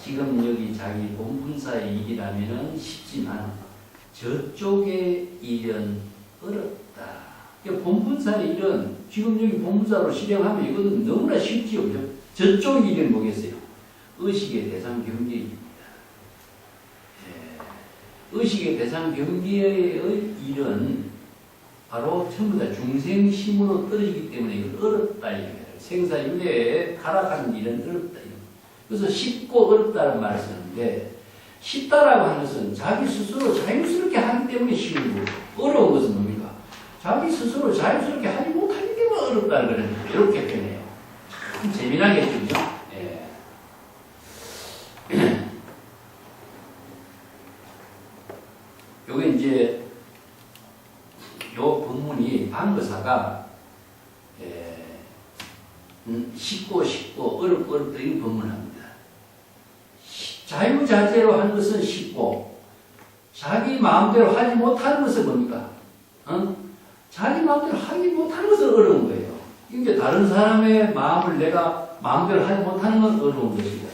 지금 여기 자기 본분사의 일이라면 쉽지만 저쪽의 일은 어렵다. 본분사의 일은 지금 여기 본분사로 실행하면 이거는 너무나 쉽지요. 저쪽 일은 뭐겠어요? 의식의 대상 경계입니다. 의식의 대상 경계의 일은 바로 전부 다 중생심으로 떨어지기 때문에 이건 어렵다. 생사윤회에 타락하는 일은 어렵다. 그래서 쉽고 어렵다는 말을 쓰는데 쉽다라고 하는 것은 자기 스스로 자유스럽게 하기 때문에 쉬운 거고 어려운 것은 뭡니까? 자기 스스로 자유스럽게 하지 못하기 때문에 어렵다는 거는 이렇게 표현해요. 참 재미나겠군요. 예. 요게 이제 요 본문이 방거사가 쉽고 어렵고 이런 본문을 합니다. 자유자재로 하는 것은 쉽고 자기 마음대로 하지 못하는 것은 뭡니까? 자기 마음대로 하지 못하는 것은 어려운 거예요. 이게 다른 사람의 마음을 내가 마음대로 하지 못하는 건 어려운 것이고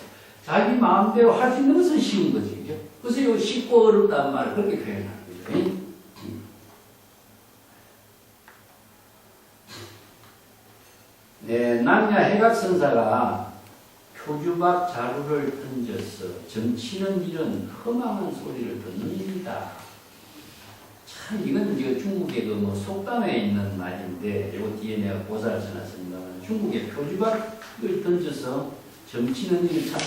자기 마음대로 할 수 있는 것은 쉬운 거지. 그래서 이 쉽고 어렵다는 말을 그렇게 표현하는 거죠. 네, 남녀 해각선사가 표주박 자루를 던져서 점치는 일은 험한 소리를 듣는다. 참 이건 이거 중국의 그 속담에 있는 말인데 이거 뒤에 내가 고사를 써놨습니다만 중국의 표주박을 던져서 점치는 일이 참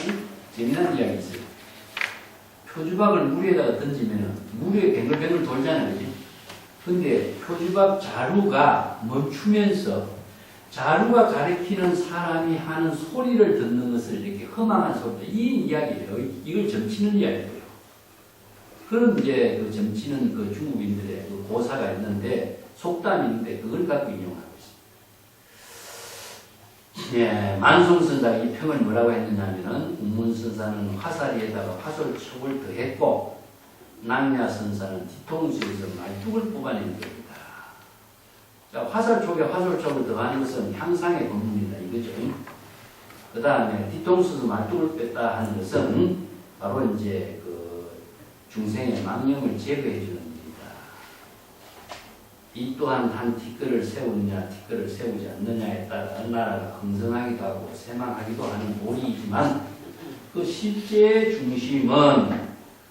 재미난 이야기 있어요. 표주박을 물 위에다가 던지면 물 위에 뱅글뱅글 돌잖아요. 그치? 근데 표주박 자루가 멈추면서 자루가 가리키는 사람이 하는 소리를 듣는 것을 이렇게 허망한 소리, 이 이야기예요. 이걸 점치는 이야기예요. 그런 이제 그 점치는 그 중국인들의 그 고사가 있는데 속담인데 그걸 갖고 인용하고 있습니다. 예, 만송선사가 이 평을 뭐라고 했느냐면은 운문선사는 화살이에다가 화솔촉을 더했고 낭야선사는 뒤통수에서 말뚝을 뽑아낸 겁니다. 자, 화살촉에 화살촉을 더하는 것은 향상의 법문이다 이거죠. 그 다음에 뒤통수에서 말뚝을 뺐다 하는 것은 바로 이제 그 중생의 망령을 제거해 주는 일이다. 이 또한 한 티끌을 세우느냐 티끌을 세우지 않느냐에 따라 나라가 흥성하기도 하고 쇠망하기도 하는 도리이지만 그 실제 중심은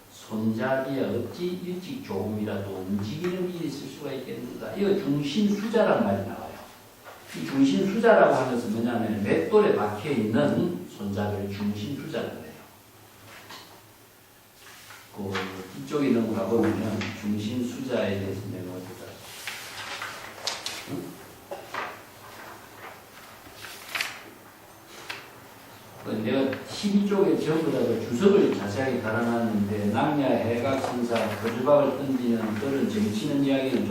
손잡이에 어찌 일찍 조금이라도 움직이는 일이 있을 수가 있겠는가. 이거 중심수자란 말이 나와요. 이 중심수자라고 하는 것은 뭐냐면 맷돌에 박혀있는 손잡이를 중심수자라고 해요. 그 뒤쪽에 넘어가 보면 중심수자에 대해서 내가 어디다 내가 12쪽에 전부 다 그 주석을 자세하게 달아놨는데 낭야 해각선사 표주박을 던지는 그런 점치는 이야기는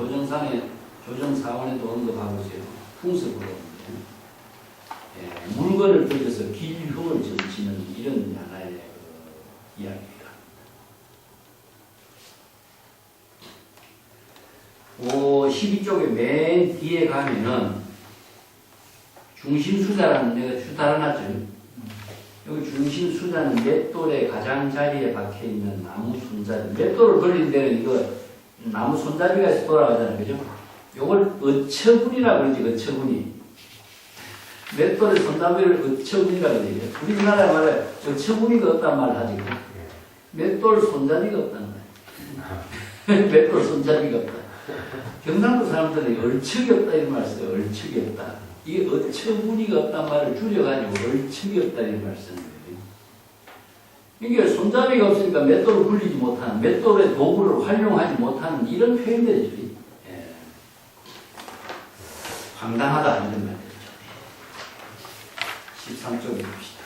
조정사원에도 언급하고 있어요. 풍습으로 예, 물건을 던져서 길흉을 점치는 이런 하나의 그 이야기입니다. 12쪽에 맨 뒤에 가면은 중심수자라는 내가 쭉 달아놨죠. 여기 중심수자는 맷돌의 가장자리에 박혀있는 나무 손잡이. 맷돌을 돌린 데는 이거 나무 손잡이가 돌아가잖아요. 그죠? 요걸 어처구니라고 그러지, 어처구니. 맷돌의 손잡이를 어처구니라고 그러지. 우리나라에 말해 어처구니가 없단 말을 하지. 맷돌 손잡이가 없다는 거야. 맷돌 손잡이가 없다. 경상도 사람들이 얼척이 없다 이런 말을 써요. 얼척이 없다. 이게 어처구니가 없단 말을 줄여가지고 얼척이 없다 이런 말을 쓰는 거예요. 이게 손잡이가 없으니까 맷돌을 굴리지 못하는, 맷돌의 도구를 활용하지 못하는 이런 표현들이죠. 예. 황당하다 이런 말들이죠. 13쪽에 봅시다.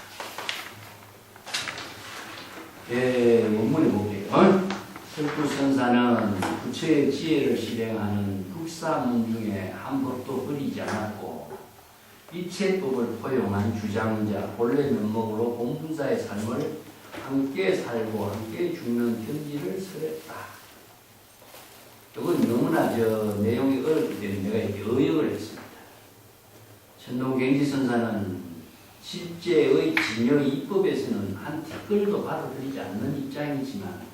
예, 원문에 볼게요. 설불선사는 부처의 지혜를 실행하는 불사문 중에 한 법도 버리지 않았고 이체법을 포용한 주장자, 본래 면목으로 공분사의 삶을 함께 살고 함께 죽는 견지를 설했다. 이건 너무나 내용이 어렵기 때문에 내가 이렇게 의역을 했습니다. 천동갱지선사는 실제의 진여 이법에서는 한 티끌도 받아들이지 않는 입장이지만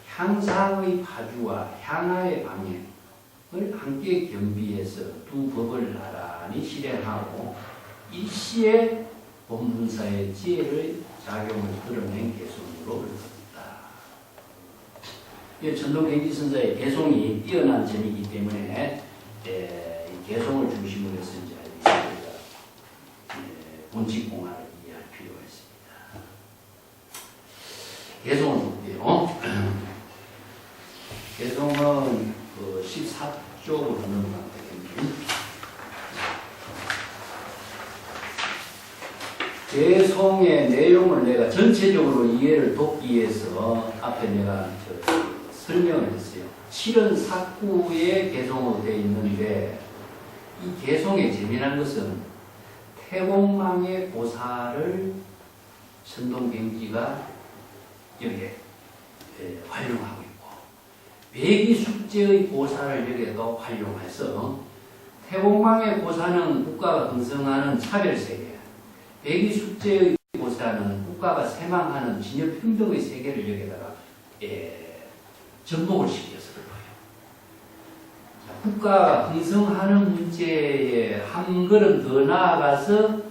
향상의 파주와 향하의 방향을 함께 겸비해서 두 법을 나란히 실행하고 일시에 본분사의 지혜의 작용을 드러낸 개성으로 흘렀다. 천동갱지선사의 개성이 뛰어난 점이기 때문에 개성을 중심으로 해서 이제 본칙공화를 이해할 필요가 있습니다. 개성을 볼게요. 개성은 14쪽으로 넘어가면 되겠네요. 개성의 내용을 내가 전체적으로 이해를 돕기 위해서 앞에 내가 설명을 했어요. 74구의 개성으로 되어 있는데 이 개성의 재미난 것은 태공망의 고사를 천동갱지가 여기에 활용하고 있고 매기숙제의 고사를 여기에도 활용해서 태공망의 고사는 국가가 형성하는 차별세계, 매기숙제의 고사는 국가가 세망하는 진여평등의 세계를 여기다가 접목을 시켜서 국가가 형성하는 문제에 한 걸음 더 나아가서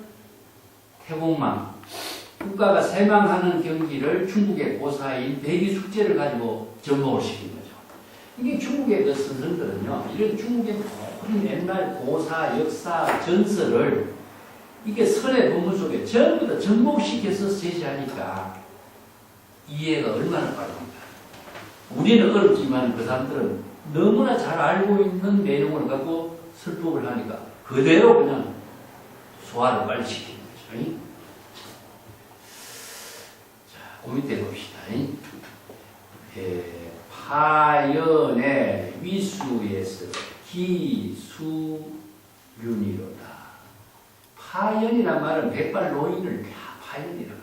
태공망, 국가가 세망하는 경기를 중국의 고사인 백이숙제를 가지고 접목을 시킨 거죠. 이게 중국의 그 선생들은요, 이런 중국의 모든 옛날 고사, 역사, 전설을 이게 선의 본문 속에 전부 다 접목시켜서 제시하니까 이해가 얼마나 빠릅니까? 우리는 어렵지만 그 사람들은 너무나 잘 알고 있는 내용을 갖고 설법을 하니까 그대로 그냥 소화를 빨리 시키는 거죠. 자, 그 밑에 봅시다. 파연의 위수에서 기수윤이로다. 파연이란 말은 백발노인을 파연이라고 합니다.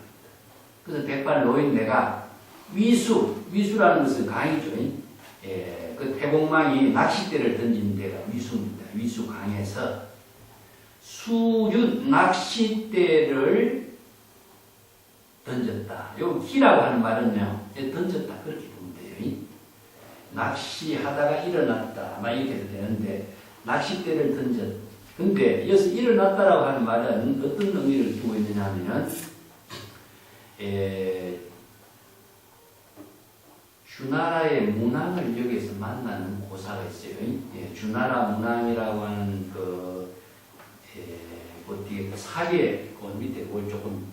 그래서 백발노인 내가 위수라는 것은 강이죠. 그 태공망이 낚싯대를 던진 데가 위수입니다. 위수 강에서 수윤 낚싯대를 던졌다. 요 기라고 하는 말은요, 던졌다 그렇게 보면 돼요. 낚시하다가 일어났다, 막 이렇게 되는데 낚싯대를 던졌. 근데 여기서 일어났다라고 하는 말은 어떤 의미를 두고 있느냐면 주나라의 문왕을 여기에서 만나는 고사가 있어요. 주나라 문왕이라고 하는 어디에 사계 그 밑에 그걸 조금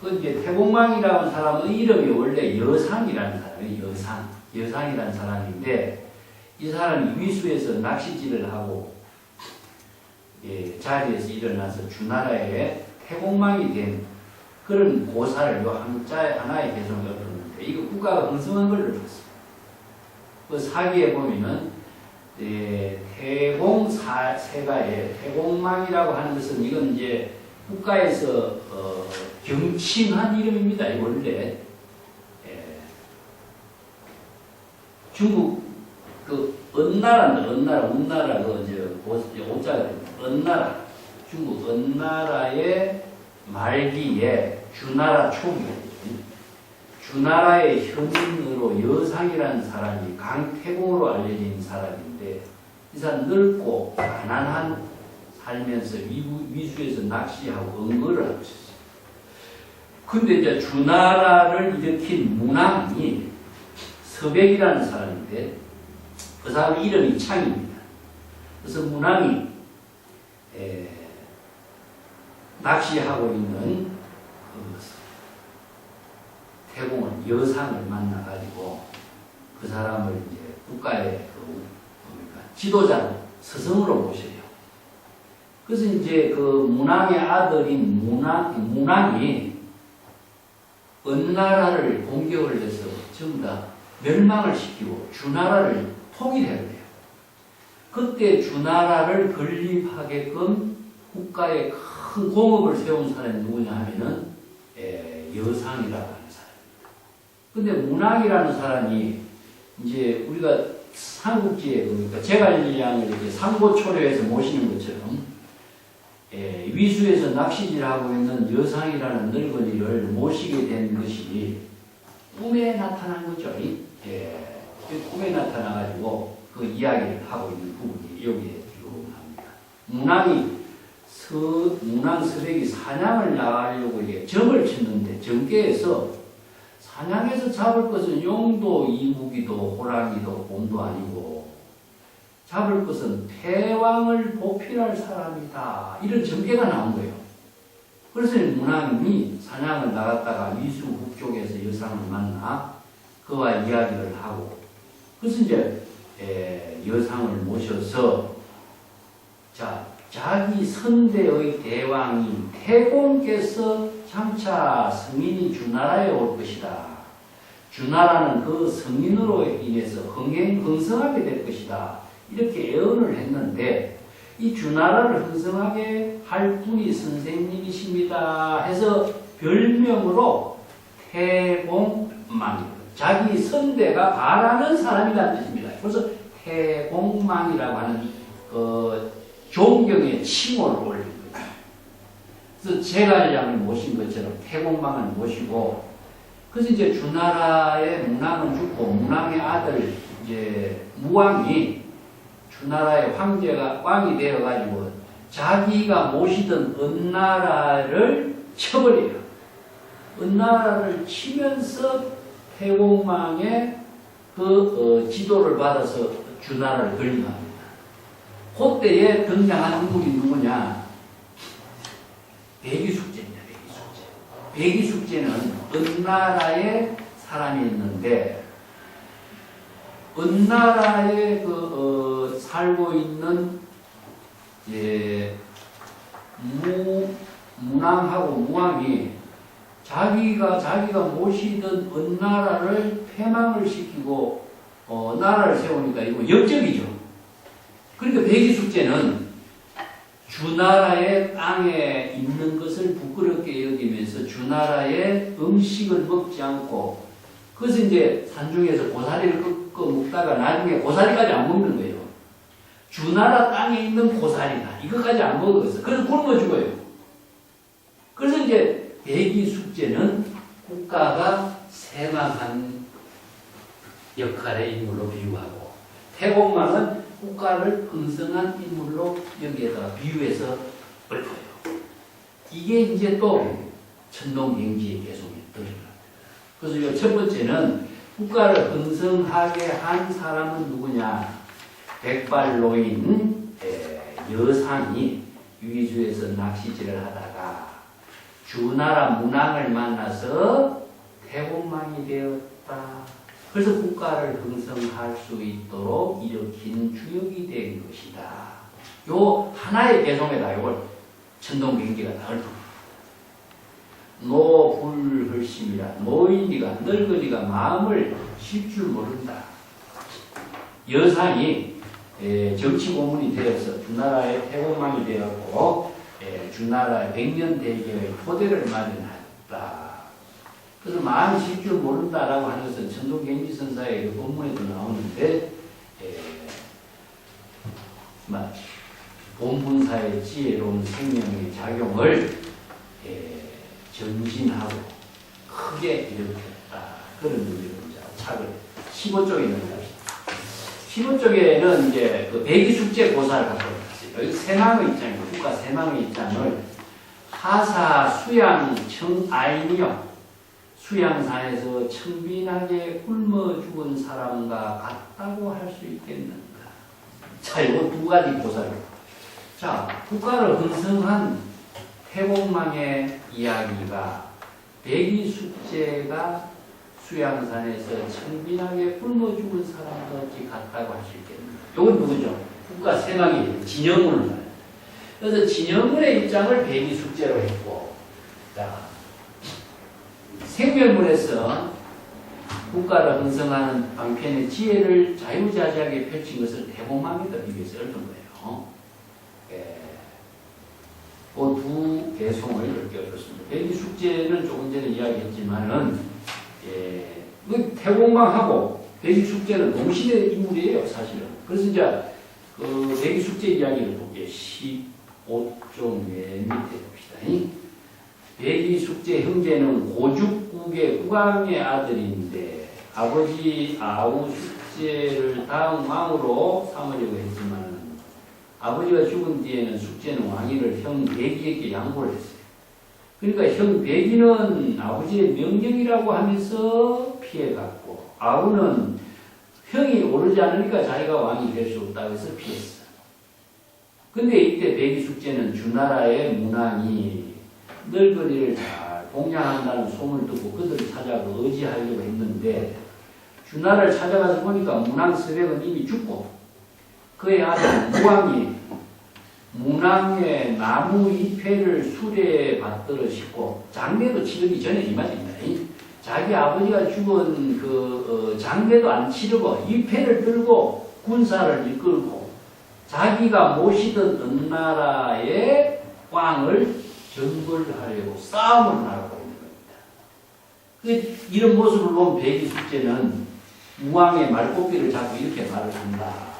그 이제 태공망이라고 하는 사람의 이름이 원래 여상이라는 사람이에요. 여상이라는 사람인데 이 사람이 위수에서 낚시질을 하고 자리에서 일어나서 주나라의 태공망이 된 그런 고사를 요 하나의 개성을 얻었는데 이거 국가가 형성한 걸로 줬어요. 그 사기에 보면은 태공세가에 태공망이라고 하는 것은 이건 이제 국가에서 경칭한 이름입니다. 이 원래 중국 그 은나라인데, 은나라, 운나라, 오자가 됩니다. 은나라. 중국 은나라의 말기에 주나라 초기. 주나라의 현인으로 여상이라는 사람이 강태공으로 알려진 사람인데, 이 사람 넓고 가난한 살면서 위수에서 낚시하고 은거를 하고 있었어요. 근데 이제 주나라를 일으킨 문왕이 서백이라는 사람인데, 그 사람 이름이 창입니다. 그래서 문왕이 낚시하고 있는 그 태공은 여상을 만나가지고 그 사람을 이제 국가의 지도자로 스승으로 모셔요. 그래서 이제 그 문왕의 아들인 문왕이 은나라를 공격을 해서 전부 다 멸망을 시키고 주나라를 통일해야 돼요. 그때 주나라를 건립하게끔 국가에 큰 공업을 세운 사람이 누구냐 하면은 여상이라고 하는 사람입니다. 근데 문왕이라는 사람이 이제 우리가 삼국지에 그러니까 제갈량을 이렇게 삼고초려해서 모시는 것처럼 위수에서 낚시질하고 있는 여상이라는 늙은이를 모시게 된 것이 꿈에 나타난 거죠. 꿈에 나타나가지고 그 이야기를 하고 있는 부분이 여기에 들어옵니다. 문왕 서백이 사냥을 나가려고 이게 점을 쳤는데 정계에서 사냥해서 잡을 것은 용도, 이무기도, 호랑이도, 곰도 아니고 잡을 것은 패왕을 보필할 사람이다. 이런 전개가 나온 거예요. 그래서 문왕이 사냥을 나갔다가 위수 북쪽에서 여상을 만나 그와 이야기를 하고 그래서 이제 여상을 모셔서 자기 선대의 대왕인 태공께서 장차 성인이 주나라에 올 것이다. 주나라는 그 성인으로 인해서 흥성하게 될 것이다. 이렇게 예언을 했는데 이 주나라를 흥성하게 할 분이 선생님이십니다. 해서 별명으로 태공망. 자기 선대가 바라는 사람이라는 뜻입니다. 그래서 태공망이라고 하는 존경의 칭호를 올린 거예요. 그래서 제갈량을 모신 것처럼 태공망을 모시고 그래서 이제 주나라의 문왕은 죽고 문왕의 아들 이제 무왕이 주나라의 왕이 되어가지고 자기가 모시던 은나라를 쳐버려요. 은나라를 치면서 태공망의 지도를 받아서 주나라를 건립합니다. 그때에 등장한 인물이 누구냐? 백이숙제입니다. 백이숙제는 은나라에 사람이 있는데 은나라에 살고 있는 문왕하고 무왕이 자기가 모시던 은나라를 패망을 시키고 나라를 세우니까 이거 역적이죠. 그러니까 백이숙제는 주나라의 땅에 있는 것을 부끄럽게 여기면서 주나라의 음식을 먹지 않고 그래서 이제 산중에서 고사리를 꺾어 먹다가 나중에 고사리까지 안 먹는 거예요. 주나라 땅에 있는 고사리다. 이것까지 안 먹었어. 그래서 굶어 죽어요. 그래서 이제 백이숙제는 국가가 쇠망한 역할의 인물로 비유하고 태공망은 국가를 흥성한 인물로 여기에다가 비유해서 읊어요. 이게 이제 또 천동경지의 개성이 들어갑니다. 그래서 이 첫 번째는 국가를 흥성하게 한 사람은 누구냐? 백발노인 여상이 위주에서 낚시질을 하다가 주나라 문왕을 만나서 태공망이 되었다. 그래서 국가를 흥성할 수 있도록 일으킨 주역이 된 것이다. 요 하나의 개성에다 이걸 천동경지가 다 읊어요. 노불헐심이라 노인이가 늙은이가 마음을 쉴 줄 모른다. 여상이 정치 고문이 되어서 주나라의 태공망이 되었고 주나라의 백년대계의 토대를 마련했다. 그래서 마음이 쉴 줄 모른다라고 하는 것은 천동경지선사의 그 본문에도 나오는데 본분사의 지혜로운 생명의 작용을 전진하고 크게 일으켰다. 그런 의미로 착을 15쪽에 있는 것입니다. 15쪽에는 이제 그 배기숙제 고사를 갖고 있어요. 여기 세망의 입장이고 국가 세망의 입장을 하사 수양 청아인이요. 수양산에서 청빈하게 굶어 죽은 사람과 같다고 할 수 있겠는가. 자, 이거 두 가지 고사를. 자, 국가를 hun성한 태공망의 이야기가 배기숙제가 수양산에서 청빈하게 굶어 죽은 사람과 같다고 할 수 있겠는가. 이건 누구죠? 국가 세망이 진영문을 말해요. 그래서 진영문의 입장을 배기숙제로 했고, 자, 생멸문에서 국가를 hun성하는 방편의 지혜를 자유자재하게 펼친 것을 태공망에다 비교해서 읊은 거예요. 그 두 개송을 이렇게 읊었습니다. 배기숙제는 조금 전에 이야기했지만은, 태공망하고 배기숙제는 동시대 인물이에요, 사실은. 그래서 이제 그 배기숙제 이야기를 볼게요. 15쪽 맨 밑에 봅시다. 배기숙제 형제는 고죽국의 후광의 아들인데 아버지 아우숙제를 다음 왕으로 삼으려고 했지만 아버지가 죽은 뒤에는 숙제는 왕위를 형 배기에게 양보를 했어요. 그러니까 형 배기는 아버지의 명령이라고 하면서 피해갔고 아우는 형이 오르지 않으니까 자기가 왕이 될 수 없다고 해서 피했어. 근데 이때 배기숙제는 주나라의 문왕이 늙은이를 잘 봉양한다는 소문을 듣고 그들을 찾아가 의지하려고 했는데 주나라를 찾아가서 보니까 문왕 서백은 이미 죽고 그의 아들 무왕이 문왕의 나무 잎회를 수레에 받들어 싣고 장례도 치르기 전에 이 말입니다. 자기 아버지가 죽은 장례도 안 치르고 잎회를 들고 군사를 이끌고 자기가 모시던 은나라의 왕을 정벌하려고 싸움을 나가고 있는 겁니다. 이런 모습을 본 배기숙제는 무왕의 말꼽기를 잡고 이렇게 말을 한다.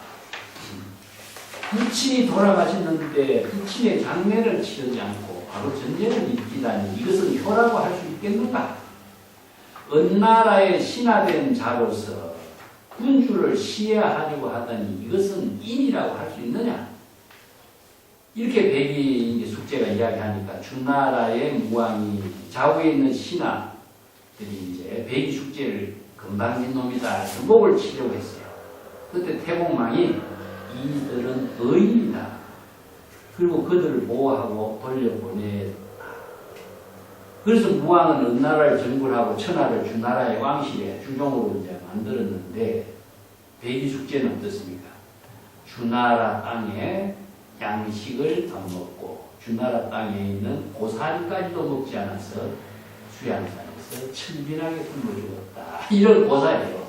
부친이 돌아가셨는데 부친의 장례를 치르지 않고 바로 전쟁을 일으키다니 이것은 효라고 할 수 있겠는가? 은나라의 신하된 자로서 군주를 시해하려고 하다니 이것은 인이라고 할 수 있느냐? 이렇게 배기숙제가 이야기하니까 주나라의 무왕이 좌우에 있는 신하들이 이제 배기숙제를 건방진 놈이다 목을 치려고 했어요. 그때 태공망이 이들은 의인이다. 그리고 그들을 보호하고 돌려보냈다. 그래서 무왕은 은나라를 정벌하고 천하를 주나라의 왕실의 주종으로 이제 만들었는데 배기숙제는 어떻습니까? 주나라 땅에 양식을 안 먹고 주나라 땅에 있는 고사리까지도 먹지 않아서 수양산에서 천빈하게 굶어 죽었다. 이런 고사예요.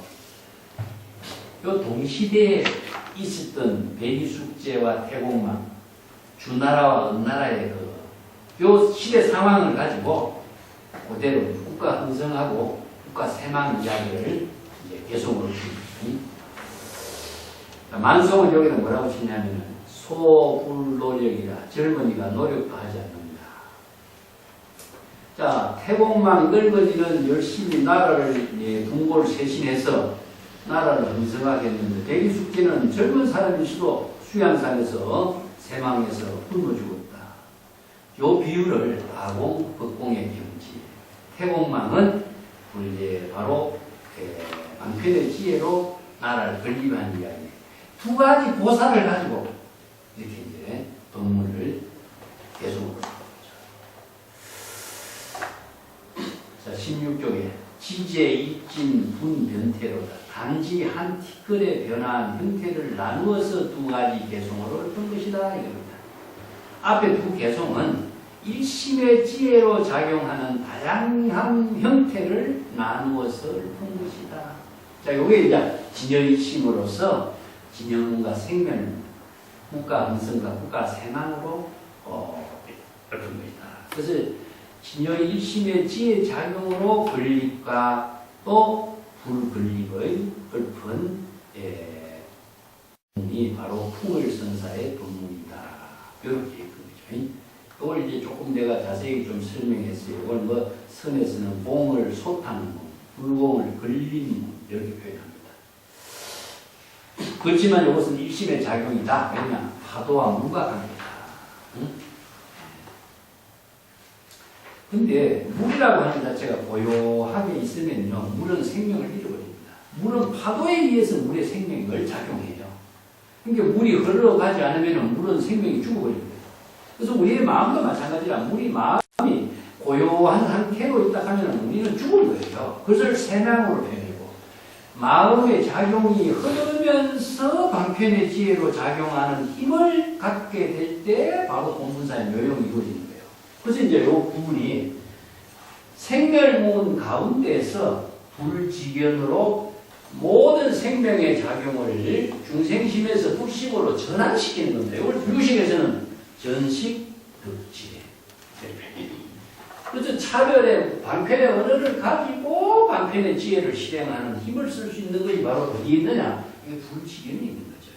요 동시대에 있었던 배기숙제와 태공망, 주나라와 은나라의 요 시대 상황을 가지고 그대로 국가 hun성하고 국가 세망 이야기를 이제 개송으로 줍니다. 만성은 여기는 뭐라고 치냐면은 소불노력이라 젊은이가 노력도 하지 않는다. 자, 태공망 늙은이는 열심히 나라를 궁궐 쇄신해서 나라를 hun성하게 했는데 배기숙제는 젊은 사람일수록 수양산에서 세망에서 굶어 죽었다. 요 비유를 아공, 법공의 경지. 태공망은 이제 바로 방편의 지혜로 나라를 건립한 이야기. 두 가지 고사를 가지고 이렇게 이제 법문을 계속 자, 16쪽에 지제 입진 분변태로다. 단지 한 티끌의 변화한 형태를 나누어서 두 가지 개송으로 읊은 것이다 이겁니다. 앞에 두 개송은 일심의 지혜로 작용하는 다양한 형태를 나누어서 읊은 것이다. 자, 요게 이제 진여일심으로서 진영과 생명, 국가 hun성과 국가 세망으로 읊은 것이다. 그래서 진여일심의 지혜 작용으로 건립과 또 불건립의 읊은 이 바로 풍월선사의 법문이다. 이렇게 있거든요. 이걸 이제 조금 내가 자세히 좀 설명했어요. 이걸 뭐 선에서는 공을 솥하는 공, 불공을 걸리는 공 이렇게 표현합니다. 그렇지만 이것은 일심의 작용이다. 왜냐? 파도와 물과 관계다. 응? 근데 물이라고 하는 자체가 고요하게 있으면요, 물은 생명을 잃어버립니다. 물은 파도에 의해서 물의 생명을 작용해요. 그러니까 물이 흘러가지 않으면 물은 생명이 죽어버립니다. 그래서 우리의 마음도 마찬가지라 우리 마음이 고요한 상태로 있다 하면 우리는 죽을 거예요. 그것을 세명으로 표현하고 마음의 작용이 흐르면서 방편의 지혜로 작용하는 힘을 갖게 될 때 바로 본분사의 묘용이 이루어지는 거예요. 그래서 이제 이 부분이 생멸문 가운데서 불지견으로 모든 생명의 작용을 중생심에서 불식으로 전환시키는 겁니다. 이걸 불식에서는 전식, 득지혜. 그래서 차별의 방편의 언어를 가지고 방편의 지혜를 실행하는 힘을 쓸 수 있는 것이 바로 어디 있느냐? 이게 불지견이 있는 거죠.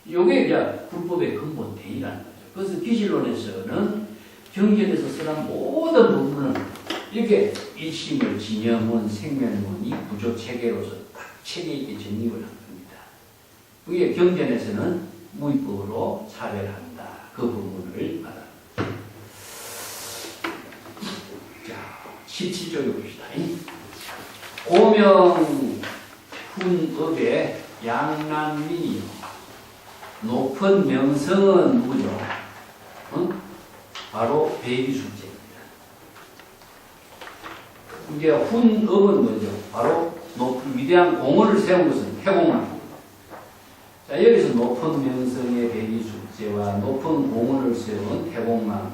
이게 이제 불법의 근본 대의라는 거죠. 그래서 기실론에서는 경전에서 쓰는 모든 부분은 이렇게 일심을 진여문, 생멸문이 구조 체계로서 딱 체계 있게 정립을 한 겁니다. 그게 경전에서는 무위법으로 차별한다. 그 부분을 말합니다. 자, 17쪽에 봅시다. 고명 훈업의 양난민이요. 높은 명성은 누구죠? 바로 배기숙제입니다. 이제 훈업은 뭐죠? 바로 높은 위대한 공을 세운 것은 태공만. 자, 여기서 높은 명성의 배기숙제와 높은 공을 세운 태공만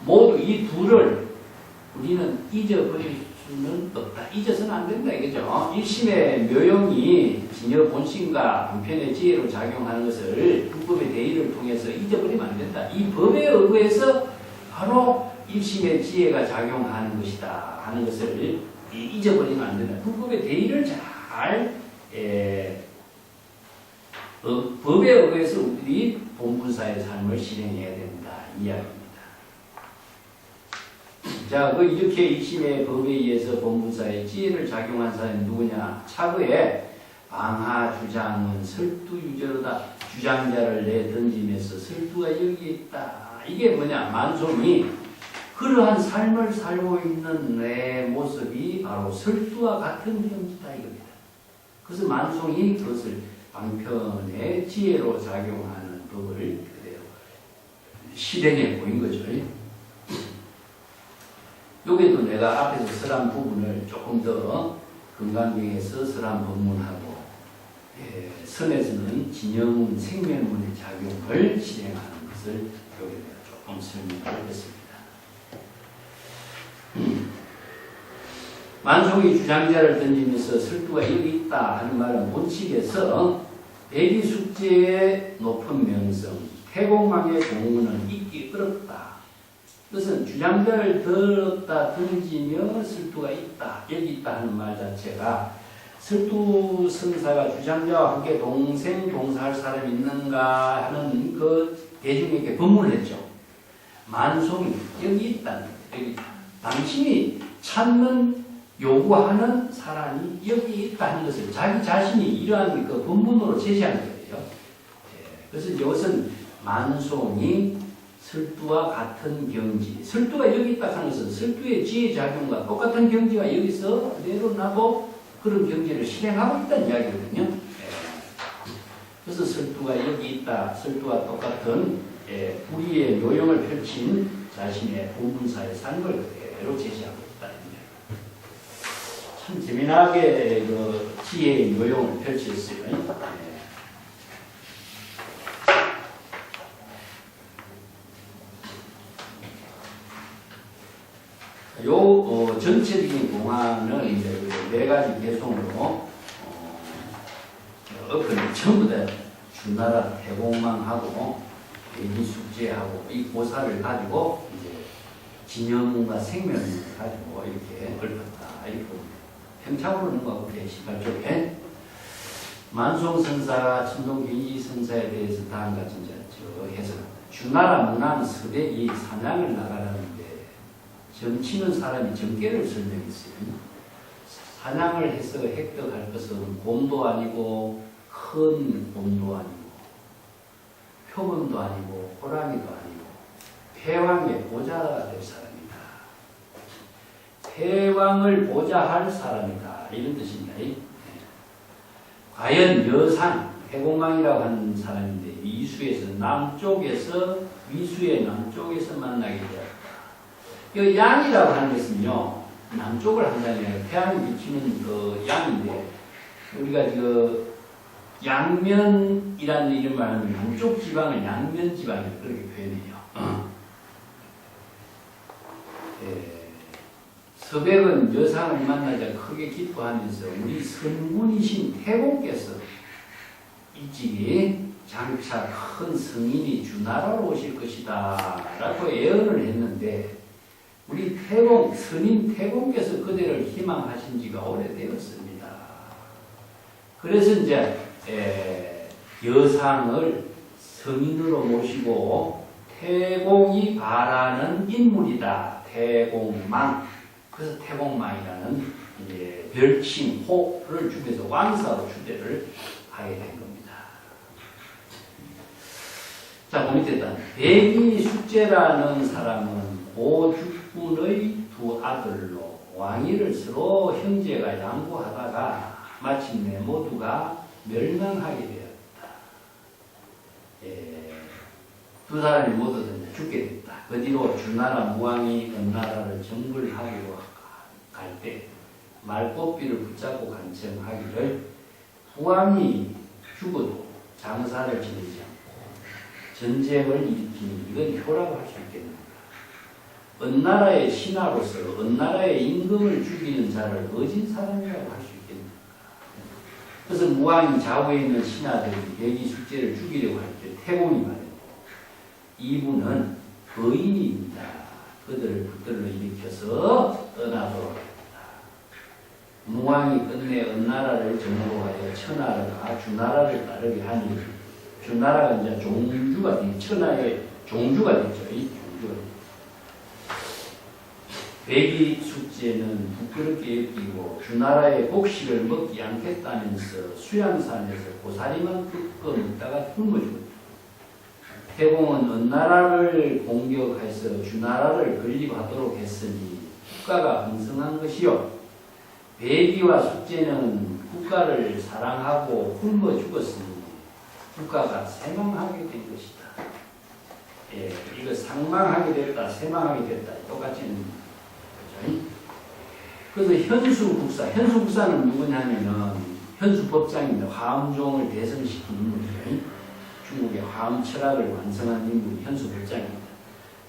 모두 이 둘을 우리는 잊어버릴 수는 없다. 잊어서는 안 된다 이거죠. 일심의 묘용이 진여 본심과 방편의 지혜로 작용하는 것을 불법의 대의를 통해서 잊어버리면 안 된다. 이 법에 의해서 바로 일심의 지혜가 작용하는 것이다 하는 것을 잊어버리면 안 된다. 불법의 대의를 잘 법에 의해서 우리 본분사의 삶을 실행해야 된다 이 이야기입니다. 자, 이렇게 일심의 법에 의해서 본분사의 지혜를 작용한 사람이 누구냐? 차후에 방하주장은 설두유저로다. 주장자를 내던지면서 설두가 여기 있다. 이게 뭐냐? 만송이 그러한 삶을 살고 있는 내 모습이 바로 설두와 같은 형지다 이겁니다. 그래서 만송이 그것을 방편의 지혜로 작용하는 법을 그대로 실행해 보인 거죠. 여기도 내가 앞에서 설한 부분을 조금 더 건강경에서 설한 법문하고 선에서는 진영문, 생멸문의 작용을 실행하는 것을 여기 내가 조금 설명을 했습니다. 만송이 주장자를 던지면서 설두가 여기 있다 하는 말은 본칙에서 배기숙제의 높은 명성, 태공망의 공문은 있기 어렵다. 그것은 주장자를 들었다 던지며 설두가 있다, 여기 있다 하는 말 자체가 설두 선사가 주장자와 함께 동생 동사할 사람이 있는가 하는 그 대중에게 법문을 했죠. 만송이 여기 있다. 여기 당신이 찾는 요구하는 사람이 여기 있다는 것을 자기 자신이 이러한 그 본문으로 제시한 거예요. 그래서 이것은 만송이 설두와 같은 경지, 설두가 여기 있다 하는 것은 설두의 지혜작용과 똑같은 경지가 여기서 그대로 나고 그런 경지를 실행하고 있다는 이야기거든요. 그래서 설두가 여기 있다, 설두와 똑같은 불의의 묘용을 펼친 자신의 본분사의 삶을 그대로 제시하고 있다는 이야기. 참 재미나게 그 지혜의 묘용을 펼쳤어요. 전체적인 공안은 이제 네 가지 개송으로 엎은 전부 다 주나라 대공망하고 대기숙제하고 이 고사를 가지고 이제 진영문과 생명을 가지고 이렇게 얽었다 이렇게 평창으로는 거고 18쪽에 만송선사가 천동경이 선사에 대해서 다음과 같이 이제 해서 주나라 문안 서백이 사냥을 나가라는데 점치는 사람이 점괘를 설명했어요. 사냥을 해서 획득할 것은 곰도 아니고 큰 곰도 아니고 표범도 아니고 호랑이도 아니고 패왕의 보좌가 될 사람이다. 패왕을 보좌할 사람이다. 이런 뜻입니다. 과연 여상, 태공망이라고 하는 사람인데 위수에서 남쪽에서 위수의 남쪽에서 만나게 되었다. 이 양이라고 하는 것은요 남쪽을 한다면 태양이 비치는 그 양인데 우리가 그 양면이라는 이름을 하는 남쪽 지방을 양면 지방이라고 그렇게 표현해요. 서백은 여상을 만나자 크게 기뻐하면서 우리 선군이신 태공께서 일찍이 장차 큰 성인이 주나라로 오실 것이다 라고 예언을 했는데 우리 태공, 선인 태공께서 그대를 희망하신 지가 오래되었습니다. 그래서 이제 여상을 성인으로 모시고 태공이 바라는 인물이다. 태공망. 그래서 태공망이라는 이제 별칭, 호를 주면서 왕사로 추대를 하게 된 겁니다. 자, 그 밑에 일단 백이숙제라는 사람은 고죽군의 두 아들로 왕위를 서로 형제가 양보하다가 마침내 모두가 멸망하게 되었다. 두 사람이 모두 죽게 됐다. 그 뒤로 주나라 무왕이 은나라를 정벌하기로 갈 때 말꽃비를 붙잡고 간청하기를 무왕이 죽어도 장사를 지내지 않고 전쟁을 일으키니 이건 효라고 할 수 있겠는가. 은나라의 신하로서 은나라의 임금을 죽이는 자를 어진 사람이라고 할 수 있겠는가. 그래서 무왕이 좌우에 있는 신하들이 백이숙제를 죽이려고 할 때 태공이 말했고 이분은 거인입니다. 그들을 붙들러 일으켜서 떠나도록 했다. 무왕이 끝내 은나라를 정복하여 천하가 주나라를 따르게 하니 주나라가 이제 종주가 되 천하의 종주가 됐죠. 이 종주가 됐죠. 백이숙제는 부끄럽게 여기고 주나라의 곡식을 먹지 않겠다면서 수양산에서 고사리만 뜯고 먹다가 굶어 죽었다. 태공은 은나라를 공격해서 주나라를 건립하도록 했으니 국가가 흥성한 것이요. 백이와 숙제는 국가를 사랑하고 굶어 죽었으니 국가가 쇠망하게 된 것이다. 이거 상망하게 됐다, 쇠망하게 됐다. 똑같은 거죠. 그래서 현수국사는 누구냐면은 현수법장입니다. 화엄종을 대성시킨 인물이죠. 중국의 화엄 철학을 완성한 인물이 현수법장입니다.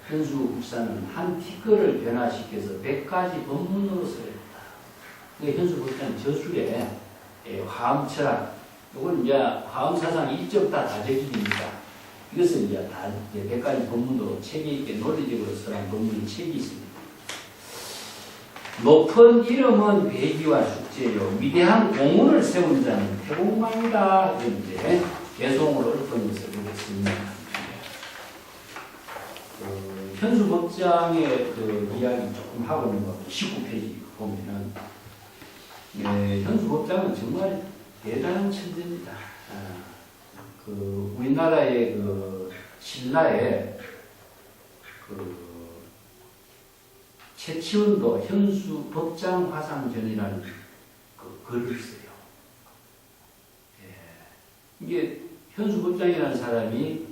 현수국사는 한 티끌을 변화시켜서 100가지 법문으로 쓰였다. 현수법장 저술에 화엄 철학, 이건 이제 화엄 사상 1점 다 다적입니다. 이것을 이제 다 100가지 법문으로 체계 있게 논리적으로 써한 법문이 책이 있습니다. 높은 이름은 백이와 숙제요. 위대한 공훈을 세운 자는 태공망이다. 이제 개송을 읊으면서 이렇게 씁니다. 현수법장의 그 이야기 조금 하고 있는 거 19페이지 보면은 현수법장은 정말 대단한 천재입니다. 그 우리나라의 그 신라에 그 최치원도 현수법장 화상전이라는 그 글을 써요. 이게 현수법장이라는 사람이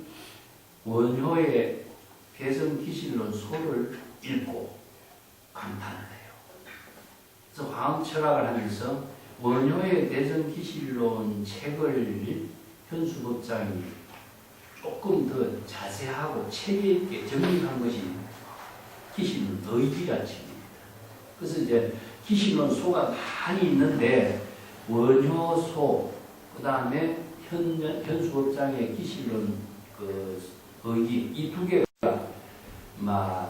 원효의 개성기실론 소를 읽고 감탄을 해요. 그래서 화엄철학을 하면서 원효의 대성기실론 책을 현수법장이 조금 더 자세하고 체계 있게 정리한 것이 기실론 의지라 책입니다. 그래서 이제 기실론 소가 많이 있는데 원효소, 그 다음에 현수법장의 기실론 그 의지, 이 두 개가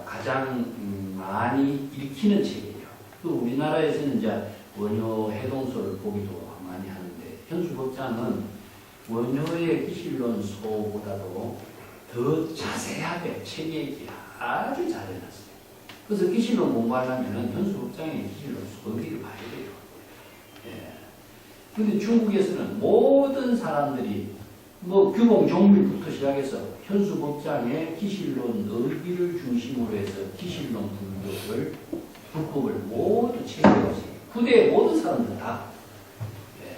가장 많이 읽히는 책이에요. 또 우리나라에서는 이제 원효 해동소를 보기도 많이 하는데 현수법장은 원효의 기실론서보다도 더 자세하게 체계있게 아주 잘 해놨어요. 그래서 기실론 공부하려면 현수법장의 기실론 서기를 봐야 돼요. 예. 근데 중국에서는 모든 사람들이 뭐 규봉 종밀부터 시작해서 현수법장의 기실론 의기를 중심으로 해서 기실론 불법을 모두 체계했어요. 후대의 모든 사람들 다. 예.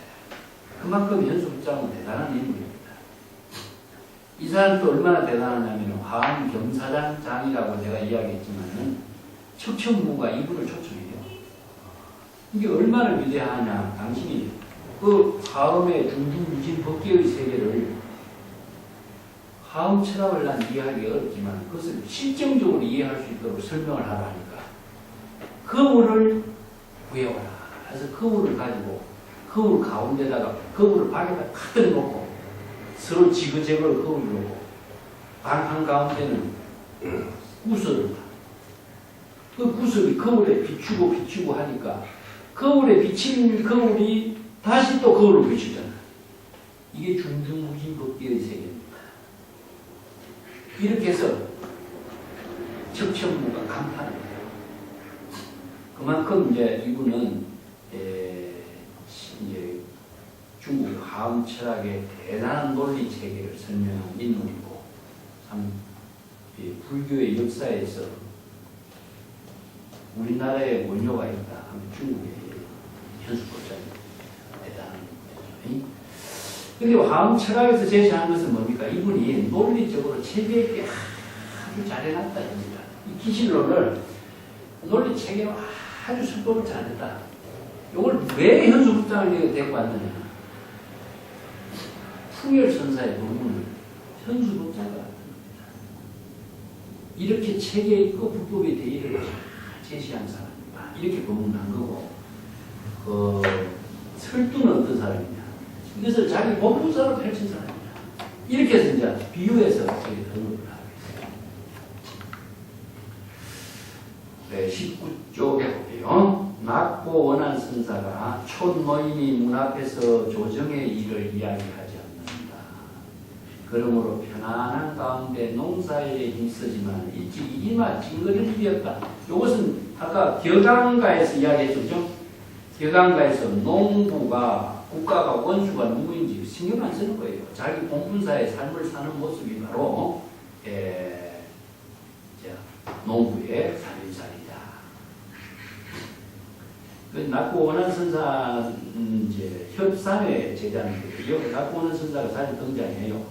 그만큼 현수법장은 대단한 인물입니다. 이 사람도 얼마나 대단하냐면 화엄경사장이라고 제가 이야기했지만은 척천무가 이분을 초청해요. 이게 얼마나 위대하냐. 당신이 그 화엄의 중중무진 법계의 세계를 화엄 철학을 난 이해하기 어렵지만 그것을 실정적으로 이해할 수 있도록 설명을 하라 하니까 거울을 구해와라. 그래서 거울을 가지고 거울 가운데다가 거울을 방에다 가득 놓고 서로 지그재그를 거울을 놓고 방 한가운데는 구슬을 그 구슬이 거울에 비추고 하니까 거울에 비친 거울이 다시 또 거울로 비추잖아. 이게 중중무진법계의 세계입니다. 이렇게 해서 척천무가 간파는 거예요. 그만큼 이제 이분은 이제 중국 화엄 철학의 대단한 논리 체계를 설명한 인물이고 참 불교의 역사에서 우리나라에 원효가 있다 하면 중국의 현수법장이 대단한 거죠. 그런데 화엄 철학에서 제시한 것은 뭡니까? 이분이 논리적으로 체계 있게 아주 잘해놨다 입니다. 이 기실론을 논리 체계로 아주 설법을 잘했다. 이걸 왜 현수법장을 데리고 왔느냐? 풍열선사의 법문을 현수법장과 같은 겁니다. 이렇게 체계 있고 불법의 대의를 잘 제시한 사람이다. 이렇게 법문한 거고, 설두는 어떤 사람이냐? 이것을 자기 본분사로 펼친 사람이냐? 이렇게 해서 이제 비유해서 저기 언급을 하고 있어요. 네, 19쪽에 볼게요. 낙고 원한 선사가 촌노인이 문 앞에서 조정의 일을 이야기하지 않는다. 그러므로 편안한 가운데 농사일에 힘쓰지만 일찍 이마 찡그릴 일이었다. 이것은 아까 격앙가에서 이야기했죠. 격앙가에서 농부가 국가가 원수가 누구인지 신경 안 쓰는 거예요. 자기 본분사의 삶을 사는 모습이 바로 농부의 살인살이다. 그 낙고 원한 선사 이제 협상의 제자인데 여기 낙고 원한 선사가 사실 등장해요.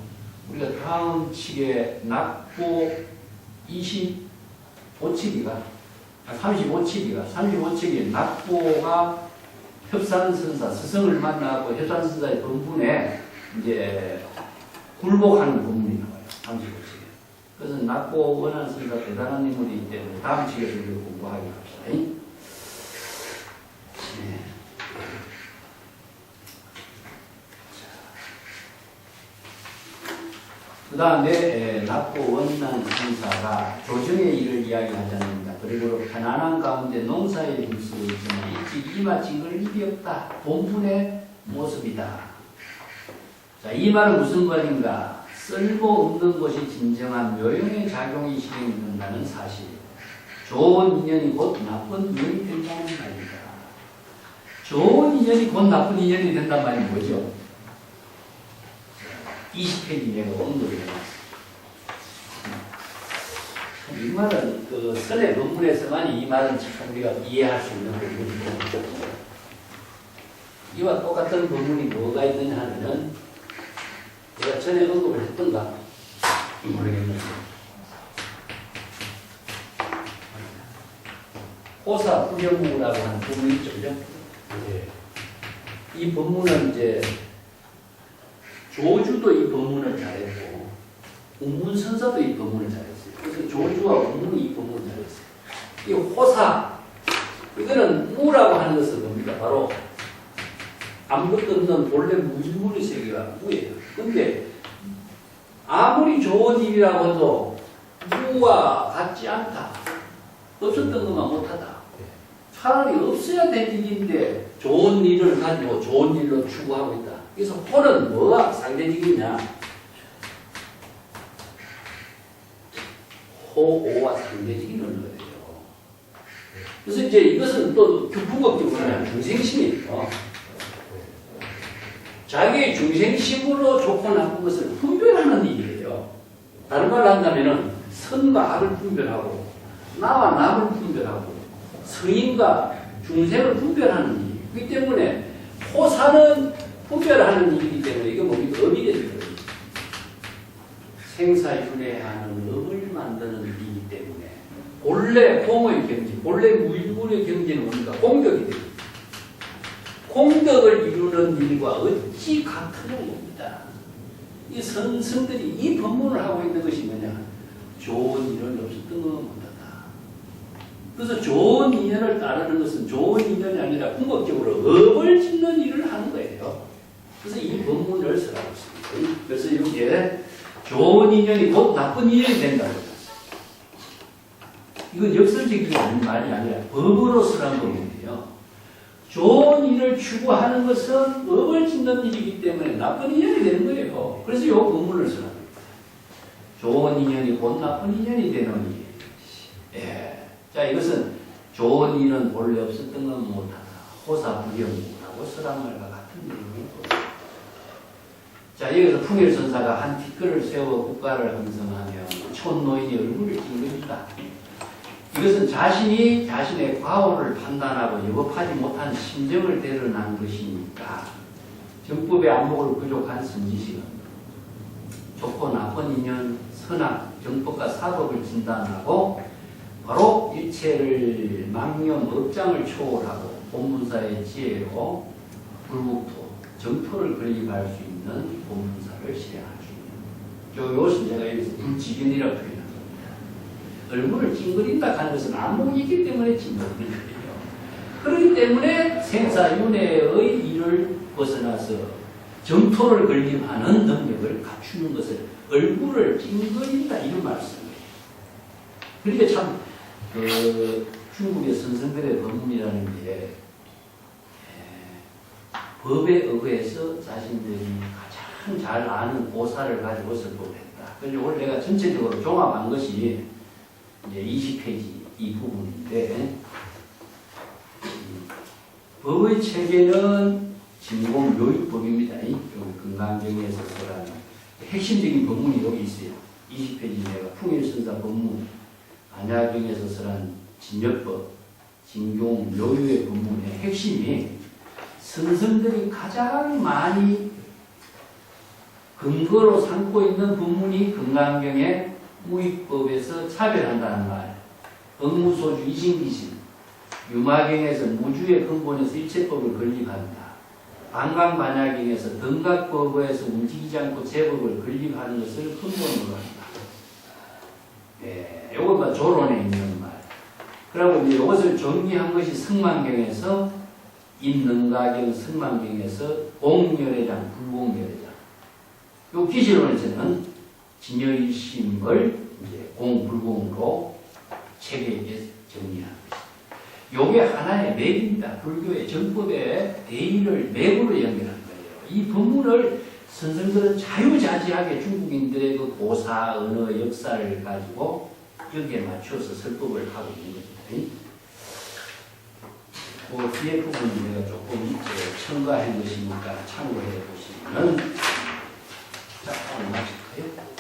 우리가 다음 측에 낙고 35칙이가 35칙이 낙고가 협산선사 스승을 만나고 협산선사의 본분에 이제 굴복하는 본문이 나와요. 35칙에. 그래서 낙고 원한 선사 대단한 인물이기 때문에 다음 칙에서 우리가 공부하기 합시다. 네. 그 다음에 낙고 원난 선사가 조정의 일을 이야기하지 않는다. 그리고 편안한 가운데 농사에 힘쓰고 있지만 일찍 이마 찡을 일이 없다. 본분의 모습이다. 자, 이 말은 무슨 말인가? 쓸모없는 것이 진정한 묘용의 작용이 실행된다는 사실. 좋은 인연이 곧 나쁜 인연이 된다는 말입니다. 좋은 인연이 곧 나쁜 인연이 된다는 말이 뭐죠? 20페이지 내가 언급을 해놨습니다. 이 말은 그 선의 본문에서만 이 말은 참 우리가 이해할 수 있는 부분이고, 이와 똑같은 본문이 뭐가 있느냐 하면은 제가 전에 언급을 했던가 모르겠는데 호사 후렴구라고 하는 본문이 있죠, 그죠? 이 본문은 이제 조주도 이 법문을 잘했고 운문선사도 이 법문을 잘했어요. 그래서 조주와 운문이 이 법문을 잘했어요. 이 호사, 이거는 무라고 하는 것은 뭡니까? 바로 아무것도 없는 본래 무진문의 세계가 무예요. 근데 아무리 좋은 일이라고 해도 무와 같지 않다. 없었던 것만 못하다. 차라리 없어야 될 일인데 좋은 일을 가지고 좋은 일로 추구하고 있다. 그래서 호는 뭐가 상대적이냐? 호오와 상대적인 언어예요. 그래서 이제 이것은 또 교풍법적으로는 중생심이에요. 자기의 중생심으로 좋고 나쁜 것을 분별하는 일이에요. 다른 말로 한다면은 선과 악을 분별하고 나와 남을 분별하고 성인과 중생을 분별하는 일. 그렇기 때문에 호사는 분별하는 일이기 때문에 이게 뭡니까? 업이 되는 거예요. 생사윤회하는 업을 만드는 일이기 때문에 본래 공의 경지, 본래 무일문의 경지는 뭡니까? 공덕이 됩니다. 공덕을 이루는 일과 어찌 같으냐 봅니다. 이 선생들이 이 법문을 하고 있는 것이 뭐냐? 좋은 인연 없었던 것 못하다. 그래서 좋은 인연을 따르는 것은 좋은 인연이 아니라 궁극적으로 업을 짓는 일을 하는 거예요. 그래서 이 법문을 쓰라고 했습니다. 그래서 여기에 좋은 인연이 곧 나쁜 인연이 된다고 했어요. 이건 역설적인 말이 아니라 법으로 쓰라는 법문이에요. 좋은 일을 추구하는 것은 업을 짓는 일이기 때문에 나쁜 인연이 되는 거예요. 그래서 이 법문을 쓰라는 거예요. 좋은 인연이 곧 나쁜 인연이 되는 일. 예. 자, 이것은 좋은 일은 본래 없었던 건 못하다. 호사불경이라고 쓰란 말과 같은 내용이고. 자, 여기서 풍일선사가 한 티끌을 세워 국가를 형성하며 촌노인의 얼굴을 찐 겁니다. 이것은 자신이 자신의 과오를 판단하고 여법하지 못한 심정을 드러난 것이니까 정법의 안목을 부족한 선지식은 좋고 나쁜 인연, 선악, 정법과 사법을 진단하고 바로 일체를 망념, 업장을 초월하고 본문사의 지혜로 불국토, 정토를 건립할 수 있는 본문사를 실행할 수 있는 요것은 제가 여기서 불지견이라고 표현합니다. 얼굴을 찡그린다 하는 것은 안목이 있기 때문에 찡그리는 거예요. 그렇기 때문에 생사윤회의 일을 벗어나서 정토를 건립하는 능력을 갖추는 것을 얼굴을 찡그린다 이런 말씀이에요. 그러니까 참 중국의 선생들의 법문이라는 게 법에 의해서 자신들이 가장 잘 아는 고사를 가지고 설법했다. 그래서 오늘 내가 전체적으로 종합한 것이 이제 20페이지 이 부분인데 법의 체계는 진공 묘익법입니다. 여기 건강경에서 설한 핵심적인 법문이 여기 있어요. 20페이지 내가 풍일선사 법문, 안야경에서 설한 진역법, 진공 묘유의 법문의 핵심이 선생들이 가장 많이 근거로 삼고 있는 법문이 건강경의 무익법에서 차별한다는 말, 억무소주 이신기신, 유마경에서 무주의 근본에서 일체법을 건립한다. 방광반야경에서 등각법에서 움직이지 않고 제법을 건립하는 것을 근본으로 한다. 네, 요것만 조론에 있는 말. 그리고 이제 이것을 정리한 것이 승만경에서 인능가경, 승만경에서 공열애장, 불공열애장. 요 기시론에서는 진여일심을 이제 공불공으로 체계에 정리하는 것입니다. 요게 하나의 맥입니다. 불교의 정법의 대의를 맥으로 연결하는 거예요. 이 법문을 선생들은 자유자재하게 중국인들의 그 고사, 언어, 역사를 가지고 여기에 맞춰서 설법을 하고 있는 겁니다. 그 뒤에 부분은 내가 조금 첨가한 것이니까 참고해 보시면 자, 오늘 마칠까요?